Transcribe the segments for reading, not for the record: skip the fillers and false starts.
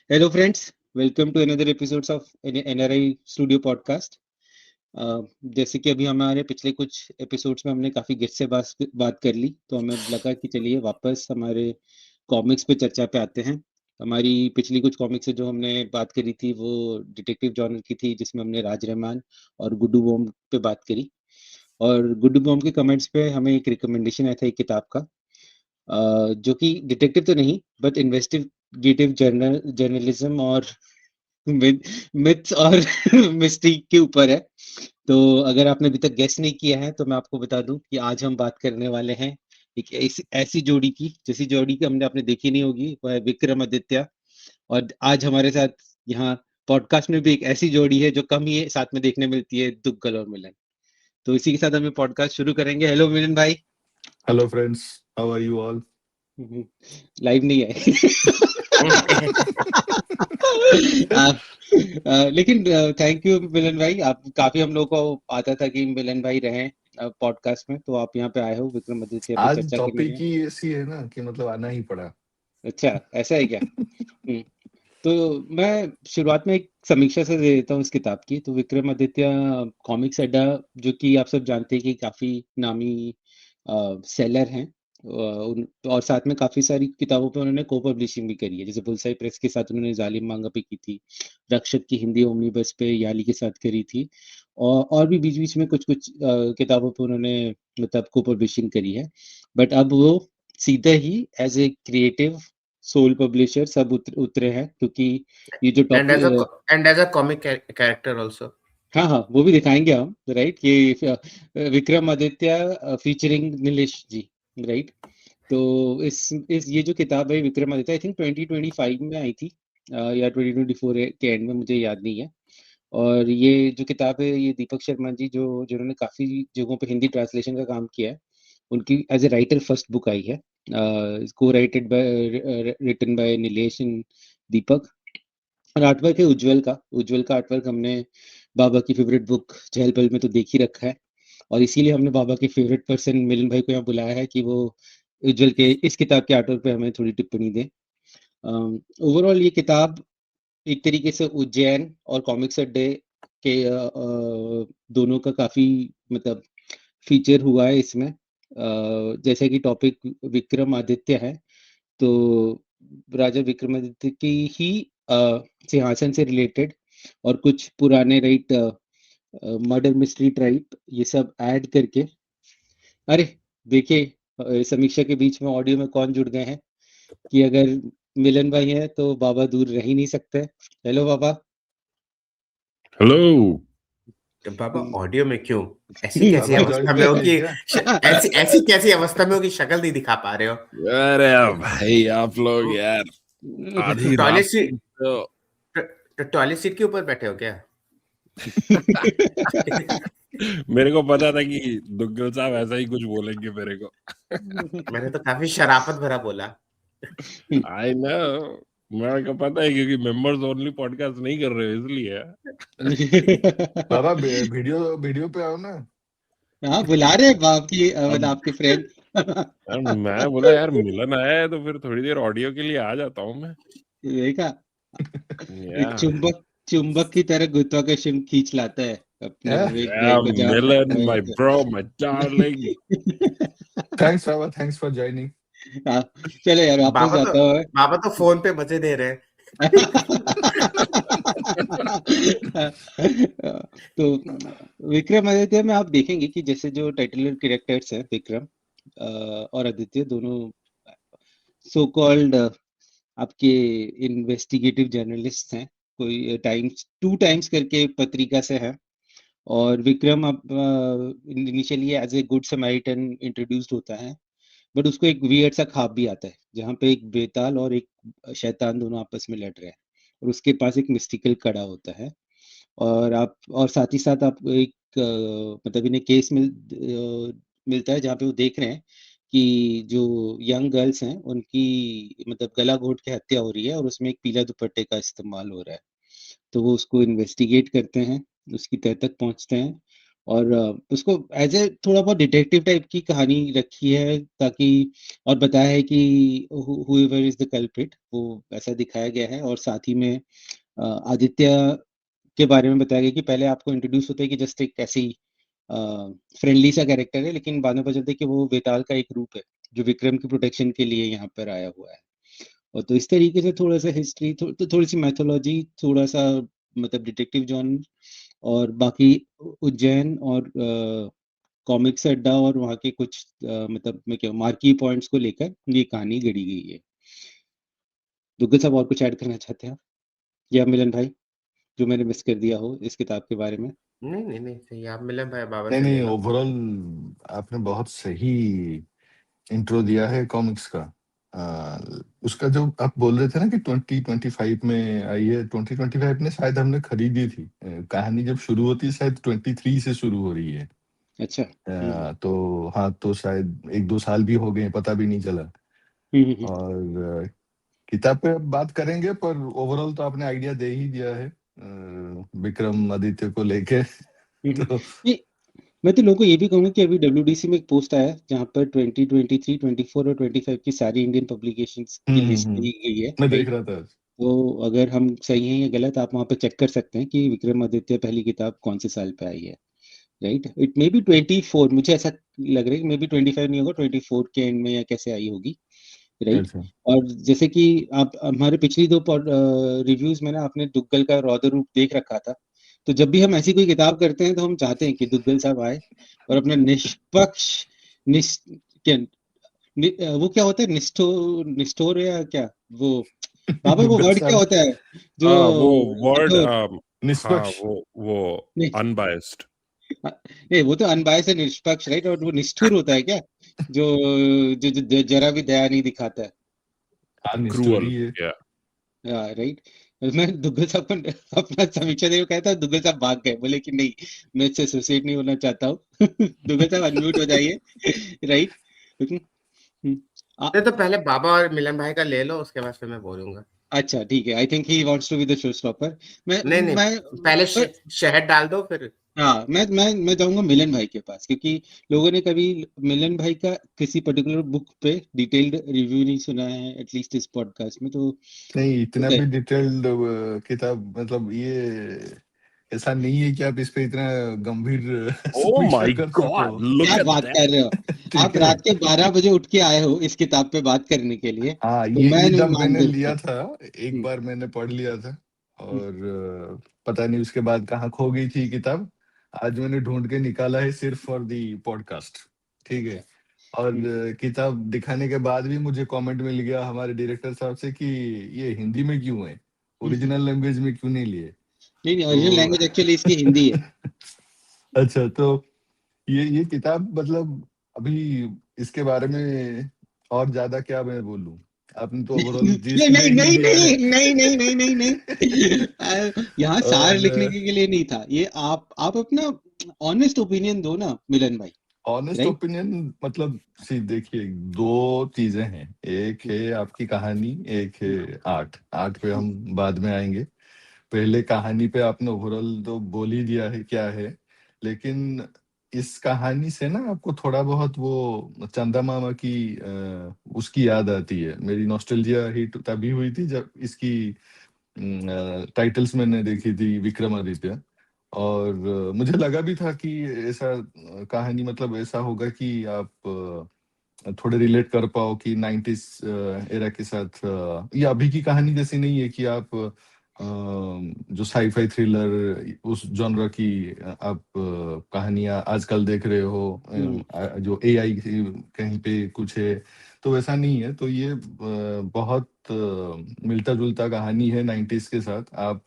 Hello, friends. Welcome to another episodes of NRI Studio Podcast. जैसे कि अभी हमारे पिछले कुछ एपिसोड्स में हमने काफी गेस्ट से बात कर ली, तो हमें लगा कि चलिए वापस हमारे कॉमिक्स पे चर्चा पे आते हैं। हमारी पिछली कुछ कॉमिक्स से जो हमने बात करी थी वो डिटेक्टिव जॉनर की थी, जिसमें हमने राज रहमान और गुड्डू बॉम्ब पे बात करी। और गुड्डू बॉम्ब के कमेंट्स पे हमें एक रिकमेंडेशन आया था एक किताब का, जो कि डिटेक्टिव तो नहीं बट इन्वेस्टिगेटिव जर्नलिज्म और मिथ्स और मिस्ट्री के ऊपर है। तो अगर आपने अभी तक गेस नहीं किया है तो मैं आपको बता दूं कि आज हम बात करने वाले हैं एक ऐसी जोड़ी की, जैसी जोड़ी की हमने आपने देखी नहीं होगी, वो है विक्रमादित्य। और आज हमारे साथ यहाँ पॉडकास्ट में भी एक ऐसी जोड़ी है जो कम ही साथ में देखने मिलती है, दुग्गल और मिलन। तो इसी के साथ हमें पॉडकास्ट शुरू करेंगे। हेलो मिलन भाई। Hello friends, how are you all? Live नहीं है। लेकिन थैंक यू मिलन भाई, आप काफी हम लोग को आता था कि मिलन भाई रहें पॉडकास्ट में, तो आप यहाँ पे आए हो विक्रमादित्य पे आज चर्चा के टॉपिक लिए। ही ऐसी है ना कि मतलब आना ही पड़ा। अच्छा, ऐसा है क्या? हम्म, तो मैं शुरुआत में एक समीक्षा से दे देता हूँ इस किताब की। तो विक्रमादित्य कॉमिक्स अड्डा, जो कि आप सब जानते हैं कि काफी नामी सेलर हैं, और साथ में काफी सारी किताबों पे उन्होंने को पब्लिशिंग भी करी है। जैसे बुलसाई प्रेस के साथ उन्होंने जालिम मांगा पे की थी, रक्षक की हिंदी ओमनीबस पे याली के साथ करी थी, और भी बीच बीच में कुछ कुछ किताबों पे उन्होंने मतलब को पब्लिशिंग करी है। बट अब वो सीधे ही as a creative soul publisher सब उतरे हैं, क्योंकि ये जो topic and as a comic character also. हाँ हाँ, वो भी दिखाएंगे हम, राइट। ये विक्रमादित्य फीचरिंग नीलेश जी, राइट। तो इस ये जो किताब है विक्रमादित्य, आई थिंक 2025 में आई थी, या 2024 के एंड में, मुझे याद नहीं है। और ये जो किताब है ये दीपक शर्मा जी, जो जिन्होंने काफी जगहों पे हिंदी ट्रांसलेशन का काम किया है, उनकी as a writer first book आई है, co writed by written by Nilesh and Deepak. और आर्टवर्क है उज्जवल का आर्टवर्क हमने बाबा की फेवरेट बुक चहल पहल में तो देख ही रखा है, और इसीलिए हमने बाबा के फेवरेट पर्सन मिलन भाई को यहाँ बुलाया है कि वो उज्जवल के इस किताब के आर्टवर्क पे हमें थोड़ी टिप्पणी दें। ओवरऑल ये किताब एक तरीके से उज्जैन और कॉमिक्स अड्डे के दोनों का काफी मतलब फीचर हुआ है इसमें। जैसे कि टॉपिक विक्रमादित्य है, तो राजा विक्रमादित्य की ही सिंहासन से रिलेटेड और कुछ पुराने राइट मर्डर मिस्ट्री टाइप ये सब ऐड करके। अरे देखिए, समीक्षा के बीच में ऑडियो में कौन जुड़ गए हैं कि अगर मिलन भाई है तो बाबा दूर रह ही नहीं सकते। हेलो बाबा। हेलो बाबा ऑडियो में क्यों? ऐसी कैसी बाबा अवस्था जॉइन में हो करते कि हैं क्या? ऐसी कैसी अवस्था में हो कि शक्ल नहीं दिखा पा रहे हो? अरे भाई आप लोग यार आधी रात टॉयलेट सीट तो टॉयलेट सीट के ऊपर बैठे हो क्या? मेरे को पता था कि दुग्गल साहब ऐसा ही कुछ बोलेंगे मेरे को। मैंने तो काफी शराफत भरा बोला। आई नो, मेरे को पता है क्योंकि मेंबर्स ओनली पॉडकास्ट नहीं कर रहे हो इसलिए। बाबा वीडियो पे आओ ना। हाँ, बुला रहे हैं बाप की मतलब अब आपके फ्रेंड। यार मैं बोला यार मिलन आया है तो फिर थोड़ी देर ऑडियो के लिए आ जाता हूँ मैं। देखा, या एक चुंबक की तरह गुरुत्वाकर्षण खींच लाता है अपने विवेक भाई या को जहाँ मिलन भाई माय होते bro my darling. Thanks Baba, thanks for joining. हाँ, चलो यार वापस बाबा तो जाता हूँ। बाबा तो फोन पे मजे दे रहे हैं। तो विक्रमादित्य में आप देखेंगे कि जैसे जो टाइटल कैरेक्टर्स हैं विक्रम और आदित्य, दोनों सो कॉल्ड आपके इन्वेस्टिगेटिव जर्नलिस्ट हैं। कोई टाइम्स टू टाइम्स करके पत्रिका से है। और विक्रम अब initially as a good Samaritan introduced होता है, बट उसको एक वियर्ड सा ख्वाब भी आता है जहाँ पे एक बेताल और एक शैतान दोनों आपस में लड़ रहे हैं, और उसके पास एक मिस्टिकल कड़ा होता है। और साथ ही साथ आपको एक मतलब इन्हें केस मिलता है जहाँ पे वो देख रहे हैं कि जो यंग गर्ल्स हैं उनकी मतलब गला घोट के हत्या हो रही है, और उसमें एक पीला दुपट्टे का इस्तेमाल हो रहा है। तो वो उसको इन्वेस्टिगेट करते हैं, उसकी तह तक पहुंचते हैं, और उसको एज ए थोड़ा बहुत डिटेक्टिव टाइप की कहानी रखी है, ताकि और बताया है कि whoever इज द कल्प्रिट वो ऐसा दिखाया गया है। और साथ ही में आदित्य के बारे में बताया गया कि पहले आपको इंट्रोड्यूस होता है कि जस्ट एक ऐसी फ्रेंडली सा कैरेक्टर है, लेकिन बाद में पता चलता है कि वो वेताल का एक रूप है जो विक्रम की प्रोटेक्शन के लिए यहाँ पर आया हुआ है। और तो इस तरीके से थोड़ा सा हिस्ट्री, तो थोड़ी सी मैथोलॉजी, थोड़ा सा मतलब डिटेक्टिव जॉन, और बाकी उज्जैन और कॉमिक्स अड्डा और वहाँ के कुछ मतलब मैं क्या मार्की पॉइंट्स को लेकर ये कहानी गढ़ी गई है। दुग्गल साहब और कुछ ऐड करना चाहते हैं आप, या मिलन भाई, जो मैंने मिस कर दिया हो इस किताब के बारे में? नहीं सही, आप मिलन भाई बाबा नहीं से ले नहीं, लो। ओवरऑल आपने बहुत सही इंट्रो दिया है कॉमिक्स का। उसका जो आप बोल रहे थे ना कि 2025 में आई है, 2025 में शायद हमने खरीदी थी। कहानी जब शुरू होती है शायद 23 से शुरू हो रही है। अच्छा। तो हाँ, तो शायद 1-2 साल भी हो गए, पता भी नहीं चला। और किताब पे अब बात करेंगे, पर ओवरऑल तो आपने आइडिया दे ही दिया है विक्रम आदित्य को लेके। तो नहीं, मैं तो लोगों को ये भी कहूंगा कि अभी WDC में एक पोस्ट आया है जहाँ पर 2023, 24 और 25 की सारी इंडियन पब्लिकेशंस की लिस्ट दी गई है, मैं देख राइट? रहा था। तो अगर हम सही हैं या गलत, आप वहाँ पे चेक कर सकते हैं कि विक्रमादित्य पहली किताब कौन से साल पे आई है, राइट? इट मे बी 24, मुझे ऐसा लग रहा है कि मे बी 25 नहीं होगा, 24 के एंड में या कैसे आई होगी, राइट? अच्छा। और जैसे कि आप हमारे पिछली 2 रिव्यूज में ना आपने दुग्गल का रौद्र रूप देख रखा था, तो जब भी हम ऐसी कोई किताब करते हैं तो हम चाहते हैं कि दुग्गल साहब आए और अपना निष्पक्ष निस क्या वो क्या होता है, निष्ठोर या क्या वो, बाबा वो दुग्गल वर्ड क्या साहब होता है जो वो वर्ड कठोर, हाँ, निष्पक्ष। वो नहीं अनबायस्ड। नहीं, वो तो अनबायस्ड है, निष्पक्ष, राइट? और वो निष्ठुर होता है क्या, जो जो जरा भी दया नहीं दिखाता है, हाँ, क्रूअल, निष्ठुरी है। या राइट? मैं दुग्गल साहब को अपना समीक्षा देने को कहता हूँ, दुग्गल साहब भाग गए, बोले कि नहीं, मैं इससे एसोसिएट नहीं होना चाहता हूँ। दुग्गल साहब अनम्यूट हो जाइए, राइट? नहीं तो पहले बाबा और मिलन भाई का ले लो, उसके बाद फिर मैं बोलूंगा। अच्छा ठीक है, I think he wants to be the showstopper. नहीं मैं पहले पर शहद डाल दो फिर। हाँ, मैं जाऊंगा मिलन भाई के पास, क्योंकि लोगों ने कभी मिलन भाई का किसी पर्टिकुलर बुक पे डिटेल्ड रिव्यू नहीं सुना है, एटलीस्ट इस पॉडकास्ट में। तो नहीं, इतना ओके, भी डिटेल्ड किताब, मतलब ये ऐसा नहीं है कि आप इस पे इतना गंभीर ओ समीक्षा माय कर सको। गॉड, लुक क्या एट बात कर रहे हो? ठीक आप है। रात के 12 बजे उठ के आए हो इस किताब पे बात करने के लिए, हाँ, तो मैं ये नहीं जब मान मैंने सकता। लिया था, एक बार मैंने पढ़ लिया था, हम्म, और पता नहीं उसके बाद कहाँ खो गई थी किताब। आज मैंने ढूंढ के निकाला है सिर्फ फॉर दी पॉडकास्ट। ठीक अच्छा। है। और हम्म, किताब दिखाने के बाद भी मुझे कमेंट मिल गया हमारे डायरेक्टर साहब से कि ये हिंदी में क्यों है, ओरिजिनल लैंग्वेज में क्यों नहीं लिए। नहीं नहीं, ओरिजिनल तो लैंग्वेज एक्चुअली इसकी हिंदी है। अच्छा, तो ये किताब मतलब अभी इसके बारे में और ज्यादा क्या मैं बोलूं, आपने तो ओवरऑल नहीं जिस्ट दे नहीं ही नहीं दिया है। नहीं नहीं नहीं नहीं नहीं नहीं, यहाँ सार लिखने और के लिए नहीं था ये। आप अपना ऑनेस्ट ओपिनियन दो ना मिलन भाई, ऑनेस्ट राइट? ओपिनियन मतलब, सी देखिए, दो चीजें हैं। एक है आपकी कहानी, एक है आर्ट। आर्ट पे हम बाद में आएंगे। पहले कहानी पे आपने ओवरऑल तो बोल ही दिया है क्या है, लेकिन इस कहानी से ना आपको थोड़ा बहुत वो चंदा मामा की उसकी याद आती है। मेरी नॉस्टैल्जिया हिट तभी हुई थी जब इसकी टाइटल्स मैंने देखी थी, विक्रमादित्य। और मुझे लगा भी था कि ऐसा कहानी मतलब ऐसा होगा कि आप थोड़े रिलेट कर पाओ कि 90s एरा के साथ। ये अभी की कहानी जैसी नहीं है कि आप जो साईफाई थ्रिलर उस जॉनर की आप कहानियां आजकल देख रहे हो, जो एआई कहीं पे कुछ है, तो वैसा नहीं है। तो ये बहुत मिलता जुलता कहानी है 90s के साथ। आप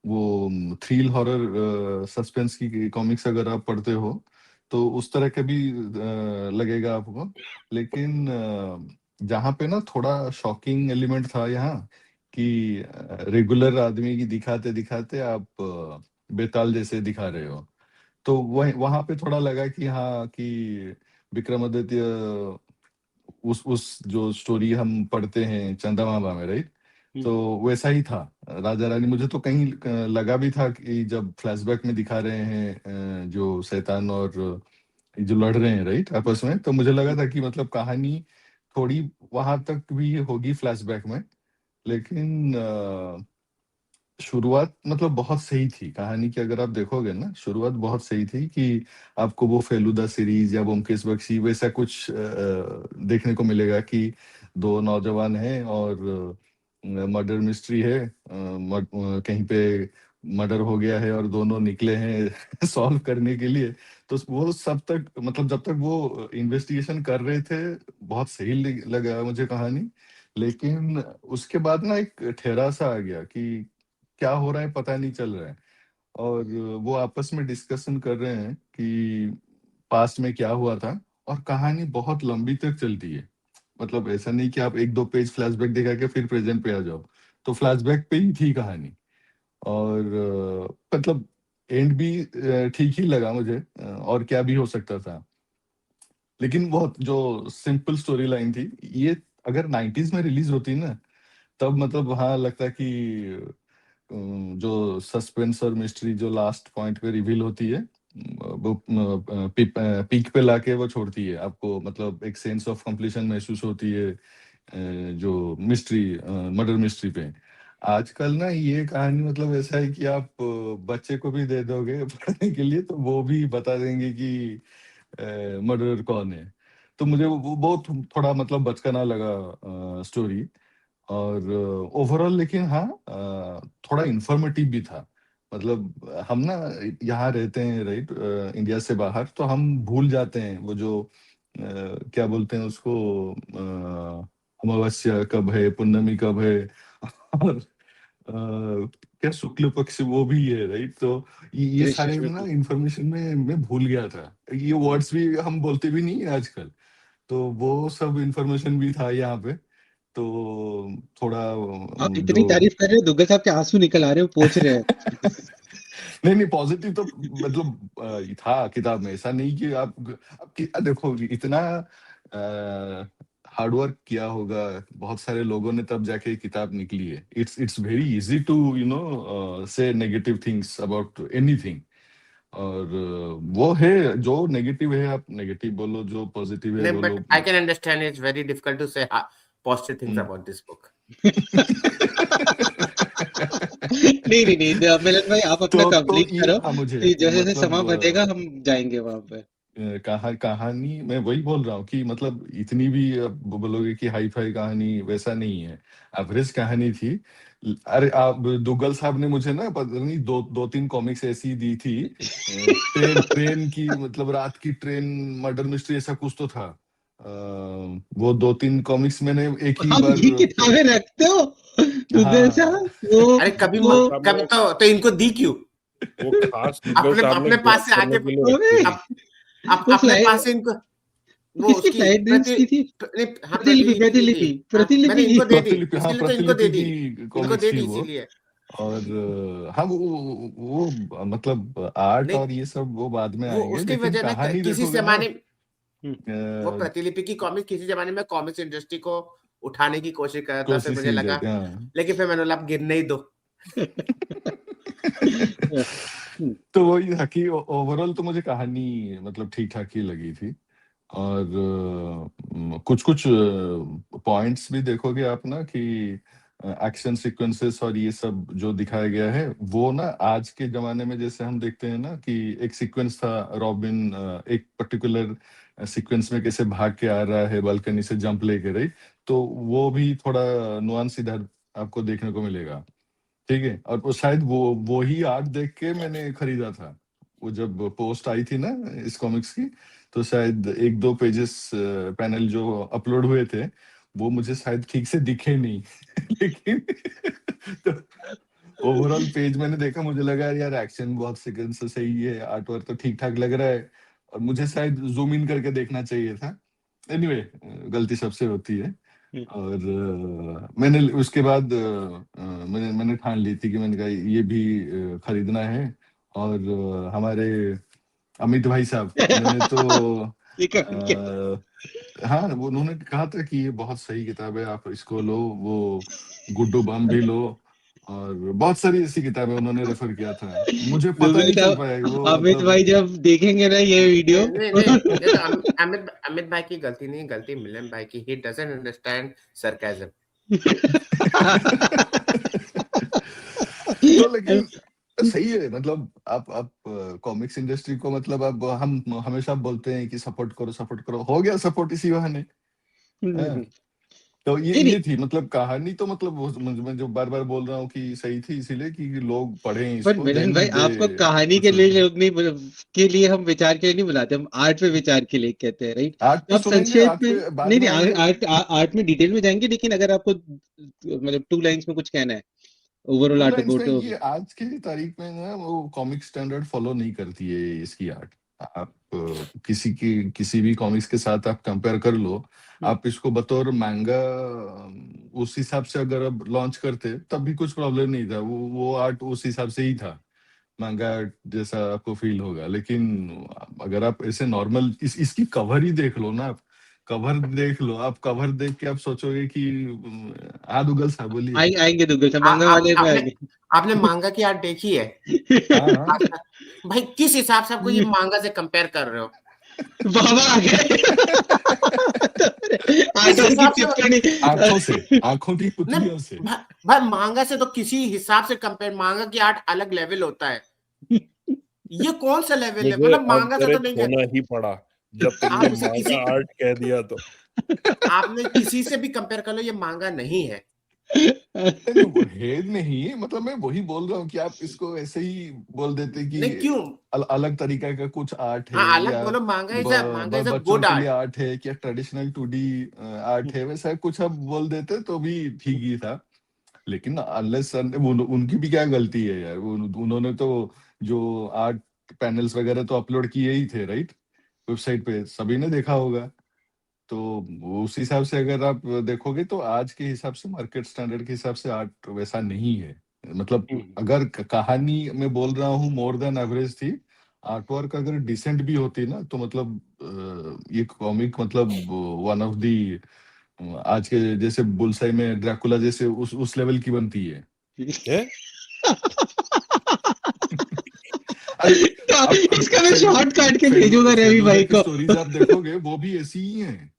वो थ्रिल हॉरर सस्पेंस की कॉमिक्स अगर आप पढ़ते हो तो उस तरह के भी लगेगा आपको। लेकिन जहाँ पे ना थोड़ा शॉकिंग एलिमेंट था यहाँ, कि रेगुलर आदमी की दिखाते दिखाते आप बेताल जैसे दिखा रहे हो, तो वह वहां पे थोड़ा लगा कि हाँ, कि विक्रमादित्य उस जो स्टोरी हम पढ़ते हैं चंदा मामा में, राइट, तो वैसा ही था राजा रानी। मुझे तो कहीं लगा भी था कि जब फ्लैशबैक में दिखा रहे हैं जो शैतान और जो लड़ रहे हैं राइट आपस में, तो मुझे लगा था कि मतलब कहानी थोड़ी वहां तक भी होगी फ्लैशबैक में, लेकिन शुरुआत मतलब बहुत सही थी कहानी की। अगर आप देखोगे ना शुरुआत बहुत सही थी कि आपको वो फेलुदा सीरीज या ब्योमकेश बख्शी वैसा कुछ देखने को मिलेगा कि दो नौजवान हैं और मर्डर मिस्ट्री है, कहीं पे मर्डर हो गया है और दोनों निकले हैं सॉल्व करने के लिए। तो वो सब तक मतलब जब तक वो इन्वेस्टिगेशन कर रहे थे बहुत सही लगा मुझे कहानी। लेकिन उसके बाद ना एक ठहरा सा आ गया कि क्या हो रहा है पता नहीं चल रहा है, और वो आपस में डिस्कशन कर रहे हैं कि पास्ट में क्या हुआ था। और कहानी बहुत लंबी तक चलती है, मतलब ऐसा नहीं कि आप एक दो पेज फ्लैशबैक दिखा के फिर प्रेजेंट पे आ जाओ, तो फ्लैशबैक पे ही थी कहानी। और मतलब एंड भी ठीक ही लगा मुझे, और क्या भी हो सकता था। लेकिन बहुत जो सिंपल स्टोरी लाइन थी ये, अगर 90s में रिलीज होती ना तब मतलब हाँ लगता कि जो सस्पेंस और मिस्ट्री जो लास्ट पॉइंट पे रिवील होती है वो पीक पे लाके वो छोड़ती है आपको, मतलब एक सेंस ऑफ कंप्लीशन महसूस होती है जो मिस्ट्री मर्डर मिस्ट्री पे। आजकल ना ये कहानी मतलब ऐसा है कि आप बच्चे को भी दे दोगे पढ़ने के लिए तो वो भी बता देंगे कि मर्डरर कौन है। तो मुझे वो बहुत थोड़ा मतलब बचकाना लगा स्टोरी। और ओवरऑल लेकिन हाँ थोड़ा इंफॉर्मेटिव भी था। मतलब हम ना यहाँ रहते हैं राइट इंडिया से बाहर, तो हम भूल जाते हैं वो जो क्या बोलते हैं उसको, अमावस्या कब है, पुन्नमी कब है और क्या शुक्ल पक्ष वो भी है राइट। तो ये सारे ना इंफॉर्मेशन में मैं भूल गया था, ये वर्ड्स भी हम बोलते भी नहीं है आजकल, तो वो सब इंफॉर्मेशन भी था यहाँ पे। तो थोड़ा आप इतनी तारीफ कर रहे हो दुग्गल साहब के आंसू निकल आ रहे हो, पोंछ रहे हैं। नहीं पॉजिटिव तो मतलब था किताब में, ऐसा नहीं कि आप देखो इतना हार्डवर्क किया होगा बहुत सारे लोगों ने तब जाके किताब निकली है। It's very easy to you know say negative things about anything. और वो है जो नेगेटिव है आप नेगेटिव बोलो, जो पॉजिटिव है बोलो। But I can understand it's very difficult to say positive things about this book. नहीं मिलन भाई आप अपना कंप्लीट करो, हाँ, मुझे जैसे जैसे मतलब समय बचेगा हम जाएंगे वहां पे। कहानी मैं वही बोल रहा हूँ कि मतलब इतनी भी आप बोलोगे कि हाई फाई कहानी वैसा नहीं है, एवरेज कहानी थी। अरे आप दुग्गल साहब ने मुझे ना पता नहीं दो तीन कॉमिक्स ऐसी दी थी ट्रेन की, मतलब रात की ट्रेन मर्डर मिस्ट्री ऐसा कुछ तो था। वो दो तीन कॉमिक्स मैंने एक ही आप बार ये किताबें रखते हो दुग्गल साहब? वो अरे कभी तो इनको दी क्यों? वो खास दुग्गल साहब अपने पास से आके अपने पास से इनको वो किसकी उसकी फ्लाइट ड्रीम्स की थी? प्रतिलिपि मैंने इनको दे दी, हाँ इसलिए तो इनको दे दी, इनको दे दी इसीलिए। और हाँ वो मतलब आर्ट और ये सब वो बाद में आएंगे, उसकी लेकिन वजह ना कहानी किसी देखोगे जमाने ना वो प्रतिलिपि की कॉमिक्स किसी जमाने में कॉमिक्स इंडस्ट्री को उठाने की कोशिश कर रहा था, फिर मुझे लगा लेकिन फिर मैंने बोला आप गिरने ही दो। तो वही था कि ओवरऑल तो मुझे कहानी मतलब ठीक ठाक ही लगी थी। और कुछ कुछ पॉइंट्स भी देखोगे आप ना कि एक्शन सीक्वेंसेस और ये सब जो दिखाया गया है वो ना आज के जमाने में जैसे हम देखते हैं ना कि एक सीक्वेंस था रॉबिन एक पर्टिकुलर सीक्वेंस में कैसे भाग के आ रहा है बालकनी से जंप लेके राइट, तो वो भी थोड़ा नुआंस इधर आपको देखने को मिलेगा। ठीक है, और वो शायद वो ही आर्ट देख के मैंने खरीदा था। वो जब पोस्ट आई थी ना इस कॉमिक्स की, तो शायद एक दो पेजेस पैनल जो अपलोड हुए थे वो मुझे शायद ठीक से दिखे नहीं लेकिन तो ओवरऑल पेज मैंने देखा, मुझे लगा यार एक्शन बहुत सीक्वेंस से सही है, आर्ट वर्क तो ठीक ठाक लग रहा है, और मुझे शायद जूम इन करके देखना चाहिए था। एनीवे गलती सबसे होती है। और मैंने उसके बाद मैंने ठान ली थी कि मैंने कहा ये भी खरीदना है। और हमारे अमित भाई साहब मैंने तो हाँ, वो उन्होंने कहा था कि ये बहुत सही किताब है, आप इसको लो, वो गुड्डू बम भी लो, और बहुत सारी ऐसी किताबें उन्होंने रेफर किया था। मुझे पता नहीं चल पाया वो, अमित मतलब भाई जब देखेंगे ना ये वीडियो, नहीं, ये तो अमित भाई की गलती नहीं, गलती मिलन भाई की। He doesn't understand sarcasm. तो लेकिन सही है, मतलब आप कॉमिक्स इंडस्ट्री को, मतलब अब हम हमेशा बोलते हैं कि सपोर्ट करो, हो गया सपोर्ट इसी बहाने। हाँ, तो ये थी मतलब कहानी, तो मतलब मैं जो बार बार बोल रहा हूँ कि सही थी, इसीलिए कि लोग पढ़ें पर इसको, मिलन देन भाई दे आपको कहानी के लिए लोग नहीं के लिए हम विचार के लिए नहीं बुलाते, हम आर्ट पे विचार के लिए कहते हैं, राइट? आर्ट पे आप सुनेंगे, संक्षेप आर्ट में पे बाद नहीं में नहीं आएंगे। आर्ट में डिटेल में जाएंगे, लेकिन अगर आपको मतलब 2 लाइंस में कुछ कहना है ओवरऑल 2 आर्ट लाइन्स में, अबाउट। ये आज की तारीख में ना वो कॉमिक स्टैंडर्ड फॉलो नहीं करती है इसकी आर्ट। आप किसी भी कॉमिक्स के साथ आप कंपेयर कर लो, आप इसको बतौर मैंगा उस हिसाब से अगर अब लॉन्च करते तब भी कुछ प्रॉब्लम नहीं था, वो आर्ट उस हिसाब से ही था, मैंगा जैसा आपको फील होगा। लेकिन अगर आप ऐसे नॉर्मल इसकी कवर ही देख लो ना, आप कवर देख लो, आप कवर देख के आप सोचोगे कि हाँ दुगल साहब बोलिए। आएंगे दुग्गल साहब, मांगा वाले में आएंगे। आपने मांगा की आर्ट देखी है? हाँ भाई किस हिसाब से आपको ये मांगा से कंपेयर कर रहे हो? बाबा आ गए। किस आर्टिस्ट की हिसाब से? टिप्पणी। आंखों की पुतलियों से। भाई मांगा से तो किसी हिसाब से कंपेयर, मांगा की आर्ट अलग लेवल होता है। ये कौन सा लेवल है? मुझे मतलब अब मांगा से तेरे तो नहीं है। खोना ही पड़ा जब तुमने आप इसे किसी मांगा आर्ट कह दिया तो। आपने किसी से भी कंपेयर कर लो, ये मांगा नहीं है। नहीं, वो हेड नहीं, मतलब मैं वही बोल रहा हूँ कि आप इसको ऐसे ही बोल देते कि नहीं क्यों? अलग तरीका का कुछ आर्ट है, हाँ अलग या बोलो, मांगा इज अ बच्चों गुड के लिए आर्ट। आर्ट है, क्या ट्रेडिशनल 2D आर्ट है, वैसा कुछ आप बोल देते तो भी ठीक ही था। लेकिन अनलेस उनकी भी क्या गलती है यार, उन्होंने तो जो आर्ट पैनल्स वगैरह तो अपलोड किए ही थे, राइट? वेबसाइट पे सभी ने देखा होगा। तो उस हिसाब से अगर आप देखोगे तो आज के हिसाब से, मार्केट स्टैंडर्ड के हिसाब से आर्ट वैसा नहीं है। मतलब अगर कहानी मैं बोल रहा हूँ मोर देन एवरेज थी, आर्ट वर्क अगर डिसेंट भी होती ना, तो मतलब ये कॉमिक मतलब वन ऑफ दी आज के जैसे बुलसाई में ड्रैकुला जैसे उस लेवल की बनती है। अरे इसका मैं शॉर्ट काट के भेजूंगा रवि फेलुदा भाई की को। स्टोरीज आप देखोगे वो भी ऐसी ही हैं।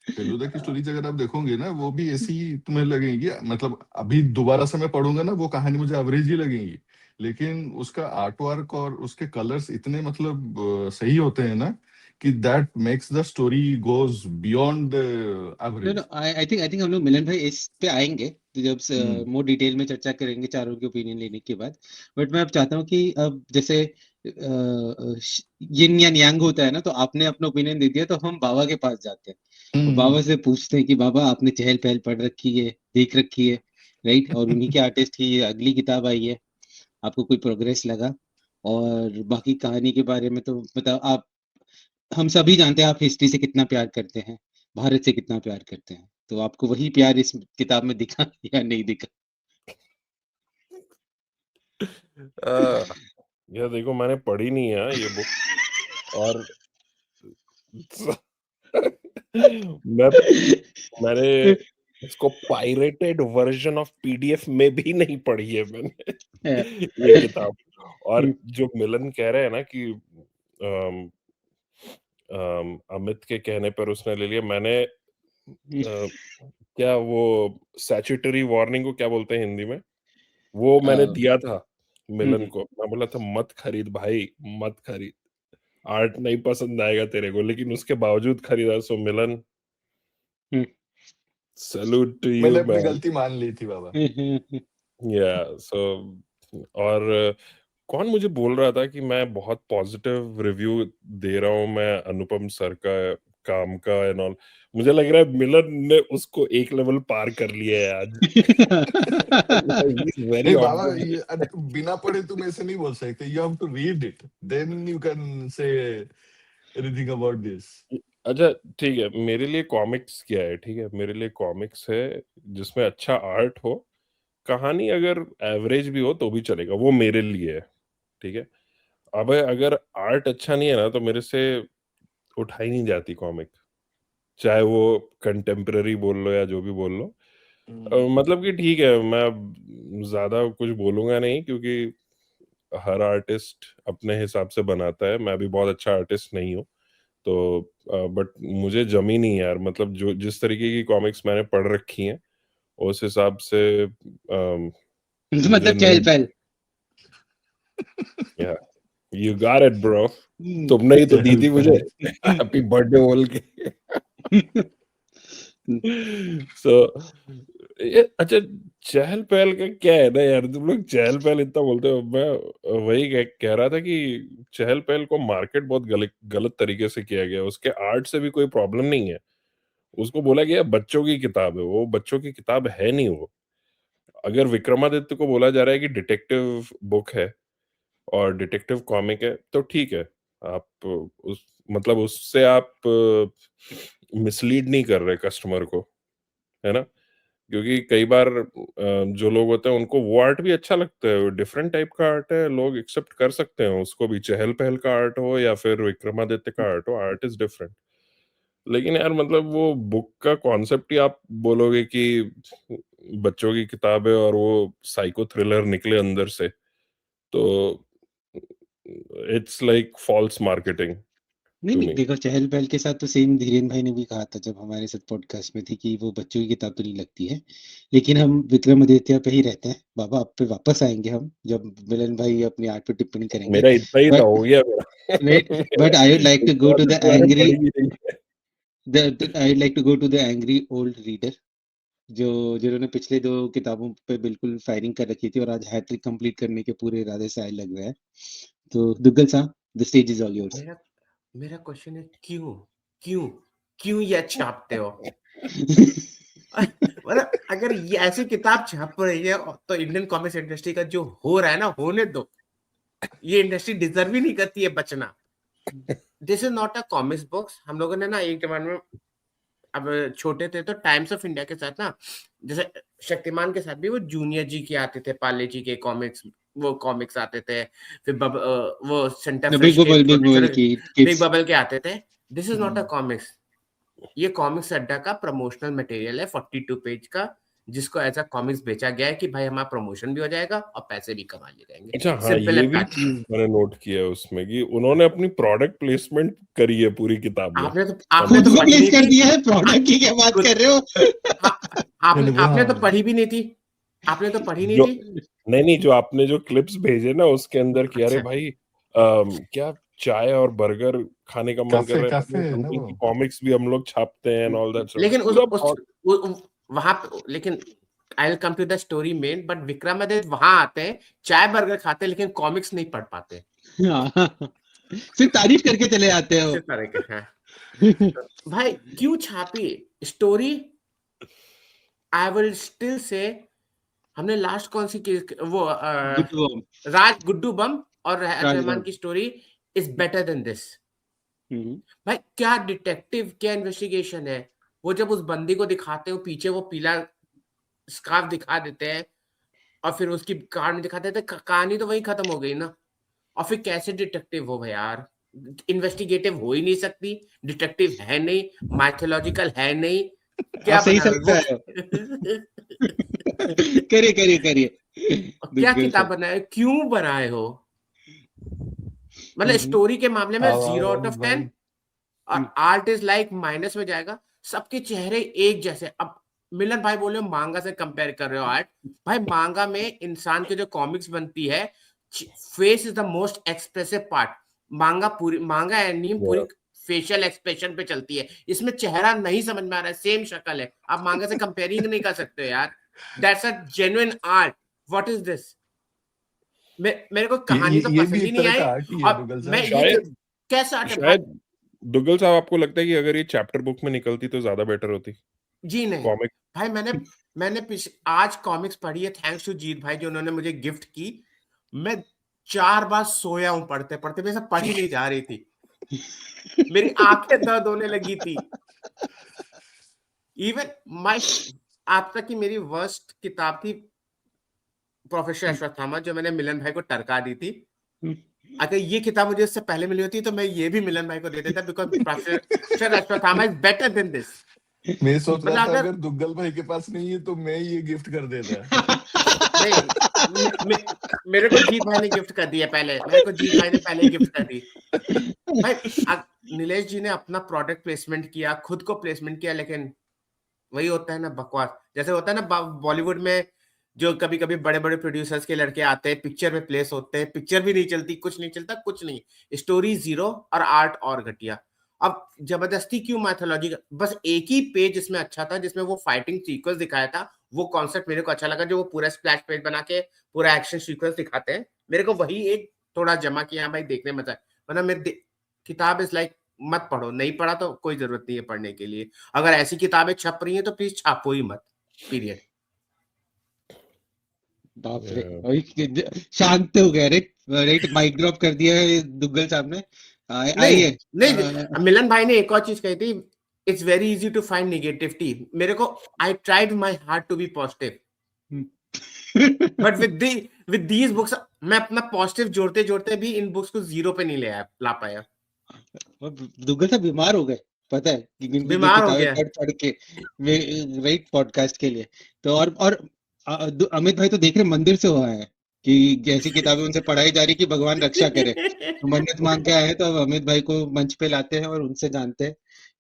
फेलुदा की स्टोरीज अगर आप देखोगे ना, वो भी ऐसी ही तुम्हें लगेगी, मतलब अभी दोबारा से मैं पढ़ूंगा ना वो कहानी मुझे एवरेज ही लगेगी, लेकिन उसका आर्ट वर्क और उसके कलर्स इतने मतलब सही होते हैं ना कि that makes the story goes beyond average. I think हम लोग मिलन भाई इस पे आएंगे तो जब मोर डिटेल में चर्चा करेंगे चारों के ओपिनियन लेने के बाद। बट मैं अब चाहता हूँ कि अब जैसे यिन या यांग होता है ना, तो आपने अपना ओपिनियन दे दिया, तो हम बाबा के पास जाते हैं और बाबा से पूछते हैं कि बाबा आपने चहल पहल पढ़ रखी है, देख रखी है, राइट? और उन्हीं के आर्टिस्ट की ये अगली किताब आई है, आपको कोई प्रोग्रेस लगा? और बाकी कहानी के बारे में तो बताओ आप। हम सभी जानते हैं आप हिस्ट्री से कितना प्यार करते हैं, भारत से कितना प्यार करते हैं, तो आपको वही प्यार इस किताब में दिखा या नहीं दिखा? ये देखो मैंने पढ़ी नहीं है ये बुक, और मैंने इसको पायरेटेड वर्जन ऑफ पीडीएफ में भी नहीं पढ़ी है मैंने ये किताब। और जो मिलन कह रहे हैं ना कि अमित के कहने पर उसने ले लिया, मैंने क्या वो स्टैट्यूटरी वार्निंग को क्या बोलते हैं हिंदी में, वो मैंने दिया था मिलन को। मैं बोला था मत खरीद भाई, मत खरीद, आर्ट नहीं पसंद आएगा तेरे को, लेकिन उसके बावजूद खरीदा। सो मिलन, सैल्यूट टू यू मैंने अपनी मैन। गलती मान ली थी बाबा। या सो और कौन मुझे बोल रहा था कि मैं बहुत पॉजिटिव रिव्यू दे रहा हूँ मैं अनुपम सर का काम का एंड ऑल। मुझे लग रहा है मिलन ने उसको एक लेवल पार कर लिया है आज। वेरी नहीं बाबा, ये बिना पढ़े तुम ऐसे नहीं बोल सकते, you have to read it then you can say anything about this. अच्छा ठीक है, मेरे लिए कॉमिक्स क्या है? ठीक है, मेरे लिए कॉमिक्स है जिसमें अच्छा आर्ट हो, कहानी अगर एवरेज भी हो तो भी चलेगा, वो मेरे लिए है। ठीक है, अब अगर आर्ट अच्छा नहीं है ना तो मेरे से उठाई नहीं जाती कॉमिक। चाहे वो कंटेम्पररी बोल लो या जो भी बोल लो। मतलब कि ठीक है, मैं ज्यादा कुछ बोलूंगा नहीं क्योंकि हर आर्टिस्ट अपने हिसाब से बनाता है। मैं भी बहुत अच्छा आर्टिस्ट नहीं हूँ, तो बट मुझे जमी नहीं यार, मतलब जो जिस तरीके की कॉमिक्स मैंने पढ़ रखी हैं उस हिसाब से मुझे मतलब चहल नहीं। पहल। या यू गॉट इट ब्रो, तुमने ही तो दी थी मुझे हैप्पी बर्थडे बोल के। सो अच्छा, चहल पहल का क्या है ना यार, तुम लोग चहल पहल इतना बोलते हो। मैं वही कह रहा था कि चहल पहल को मार्केट बहुत गलत तरीके से किया गया। उसके आर्ट से भी कोई प्रॉब्लम नहीं है। उसको बोला गया बच्चों की किताब है, वो बच्चों की किताब है नहीं वो। अगर विक्रमादित्य को बोला जा रहा है कि डिटेक्टिव बुक है और डिटेक्टिव कॉमिक है तो ठीक है। आप उस मतलब उससे आप मिसलीड नहीं कर रहे कस्टमर को, है ना? क्योंकि कई बार जो लोग होते हैं उनको वो आर्ट भी अच्छा लगता है, डिफरेंट टाइप का आर्ट है, लोग एक्सेप्ट कर सकते हैं उसको भी, चहल पहल का आर्ट हो या फिर विक्रमादित्य का आर्ट हो, आर्ट इज डिफरेंट। लेकिन यार मतलब वो बुक का कॉन्सेप्ट ही आप बोलोगे कि बच्चों की किताब है और वो साइको थ्रिलर निकले अंदर से, तो इट्स लाइक फॉल्स मार्केटिंग नहीं टू नहीं, मी। देखो चहल पहल के साथ तो सेम धीरेन भाई ने भी कहा था जब हमारे साथ पॉडकास्ट में थी कि वो बच्चों की किताब तो नहीं लगती है। लेकिन हम विक्रमादित्य पे ही रहते हैं बाबा, आप पे वापस आएंगे हम जब मिलन भाई अपनी आर्ट पे टिप्पणी करेंगे। मेरा इतना ही था, बट हो गया मेरा। Right, but I would like to go to the मैंने एंग्री, पढ़ी भी नहीं है। I would like to go to the angry old reader जो जिन्होंने पिछले 2 किताबों पे बिल्कुल फायरिंग कर रखी थी और आज हैट्रिक कंप्लीट करने के पूरे इरादे से आए लग रहे हैं। तो दुग्गल साहब, the stage is all yours. मेरा मेरा क्वेश्चन है क्यों क्यों क्यों ये छापते हो? मतलब अगर ये ऐसी किताब छाप रही है तो इंडियन कॉमिक्स इंडस्ट्री का जो हो रहा है ना, होने दो। ये इंडस्ट्री डिजर्व ही नहीं करती है बचना। This is not a comics books. हम लोगों ने ना एक जमाने में, अब छोटे थे तो टाइम्स ऑफ इंडिया के साथ ना, जैसे शक्तिमान के साथ भी वो जूनियर जी के आते थे, पाले जी के कॉमिक्स, वो कॉमिक्स आते थे। फिर वो सेंटर फ्रेश के बिग छोटे बबल छोटे की बिग किड्स। बबल के आते थे। This is not a comics. ये कॉमिक्स अड्डा का प्रमोशनल मटेरियल है 42 पेज का, जिसको एज अ कॉमिक्स बेचा गया है कि भाई हमारा प्रमोशन भी हो जाएगा और पैसे भी कमा लिए जाएंगे। अच्छा हाँ, सिंपल ये एंड भी कट। चीज मैंने नोट किया है उसमें कि उन्होंने अपनी प्रोडक्ट प्लेसमेंट करी है पूरी किताब में। आपने खुद तो को पढ़ी प्लेस नहीं कर थी। दिया है, प्रोडक्ट की क्या बात कर रहे हो? आपने आपने तो पढ़ी भी नहीं थी। आपने तो पढ़ी नहीं जो थी। नहीं, जो आपने जो क्लिप्स भेजे ना उसके अंदर कि अरे अच्छा, भाई क्या चाय और बर्गर खाने का मन कर कैफे रहा है, कैफे पता है है ना समथिंग वो। की कॉमिक्स भी हम लोग छापते हैं एंड ऑल दैट स्टफ, लेकिन पूरा उस वहां पे, लेकिन I will come to the story main, but Vikramaditya वहां आते हैं, चाय बर्गर खाते हैं, लेकिन कॉमिक्स नहीं पढ़ पाते। सिर्फ तारीफ करके चले आते हो। इसी तरह के हैं। भाई क्यों छापी story? I will still say, हमने लास्ट कौन सी वो गुड्डू बम, राज गुड्डू बम और राज रहमान बम। की story is better than this. भाई क्या डिटेक्टिव, क्या इन्वेस्टिगेशन है। वो जब उस बंदी को दिखाते हो पीछे वो पीला स्कार्फ दिखा देते हैं और फिर उसकी कहानी दिखाते थे, कहानी तो वही खत्म हो गई ना। और फिर कैसे डिटेक्टिव हो भाई यार? इन्वेस्टिगेटिव हो ही नहीं सकती, डिटेक्टिव है नहीं, माइथोलॉजिकल है नहीं, आप क्या सही बना समझ वो? रहे हो। करिए करिए करिए। क्या दुग्गल किताब साहब। बनाए, क्यों बनाए हो? मतलब स्टोरी के मामले में आओ 0 आओ आउट अमित ऑफ भाई। 10 और आर्ट इज लाइक माइनस में जाएगा। सबके चेहरे एक जैसे। अब मिलन भाई बोले मांगा से कंपेयर कर रहे हो आर्ट। भाई मांगा में इंसान के जो कॉमिक्स बनती है, face is the most expressive part. मांगा एनीम पूरी फेशियल एक्सप्रेशन पे चलती है। इसमें चेहरा नहीं समझ में आ रहा है, सेम शक्ल है, आप मांगा से कंपेयरिंग नहीं कर सकते यार। That's a genuine art. What is this? मेरे को कहानी तो ये पसंद भी ही एक नहीं तरह आई। का आर्ट ही है और दुग्गल मैं साहब। ये शायद कैसा आर्ट है भाई? शायद दुग्गल साहब आपको लगता है कि अगर ये चैप्टर बुक में निकलती तो ज्यादा बेटर होती जी नहीं कॉमिक? भाई, मैंने आज कॉमिक्स पढ़ी है, थैंक्स टू जीत भाई जो उन्होंने मुझे गिफ्ट की। मैं 4 बार सोया हूं पढ़ते पढ़ते, मेरे से पढ़ी नहीं जा रही थी, मेरी आंखें दर्द होने लगी थी। इवन माय, आप तक की मेरी वर्स्ट किताब थी प्रोफेसर अश्वत्थामा, जो मैंने मिलन भाई को टरका दी थी। अगर ये किताब मुझे उससे पहले मिली होती तो मैं ये भी मिलन भाई को दे देता, because professor Ashwatthama is better than this. मैं सोच रहा मतलब था अगर अगर दुग्गल भाई के पास नहीं है तो मैं ये गिफ्ट कर देता। नहीं, मेरे को जीत भाई ने गिफ्ट कर दिया पहले, मेरे को जीत भाई ने पहले गिफ्ट कर दी भाई। नीलेश जी ने अपना प्रोडक्ट प्लेसमेंट किया, खुद को प्लेसमेंट किया, लेकिन वही होता है ना बकवास, जैसे होता है ना बॉलीवुड में जो कभी कभी बड़े बड़े प्रोड्यूसर्स के लड़के आते हैं, पिक्चर में प्लेस होते हैं, पिक्चर भी नहीं चलती, कुछ नहीं चलता, कुछ नहीं, स्टोरी जीरो और आर्ट और घटिया। अब जबरदस्ती क्यों मैथोलॉजी का, बस एक ही पेज इसमें अच्छा था जिसमें वो फाइटिंग सीक्वेंस दिखाया था, वो कॉन्सेप्ट मेरे को अच्छा लगा, जो वो पूरा स्प्लैश पेज बना के पूरा एक्शन सीक्वेंस दिखाते हैं, मेरे को वही एक थोड़ा जमा किया भाई, देखने में मजा है। वरना मैं किताब इज लाइक मत पढ़ो, नहीं पढ़ा तो कोई जरूरत नहीं है पढ़ने के लिए। अगर ऐसी किताबें छप रही हैं तो प्लीज छापो ही मत, पीरियड। बाप रे, वही शांत हो गए, राइट, माइक ड्रॉप कर दिया है दुग्गल साहब ने। आइए नहीं, मिलन भाई ने एक और चीज कही थी, it's very easy to find negativity. मेरे को I tried my heart to be positive, but with these books मैं अपना पॉजिटिव जोड़ते जोड़ते भी इन बुक्स को जीरो पे नहीं ला पाया। दुग्गल साहब बीमार हो गए, पता है, कि बीमार हो गया पढ़ के राइट पॉडकास्ट के लिए। तो और अमित भाई तो देख रहे मंदिर से हुआ है कि जैसी किताबें उनसे पढ़ाई जा रही कि भगवान रक्षा करे, तो मन्नत मांग के आए हैं, तो अब अमित भाई को मंच पे लाते हैं और उनसे जानते हैं,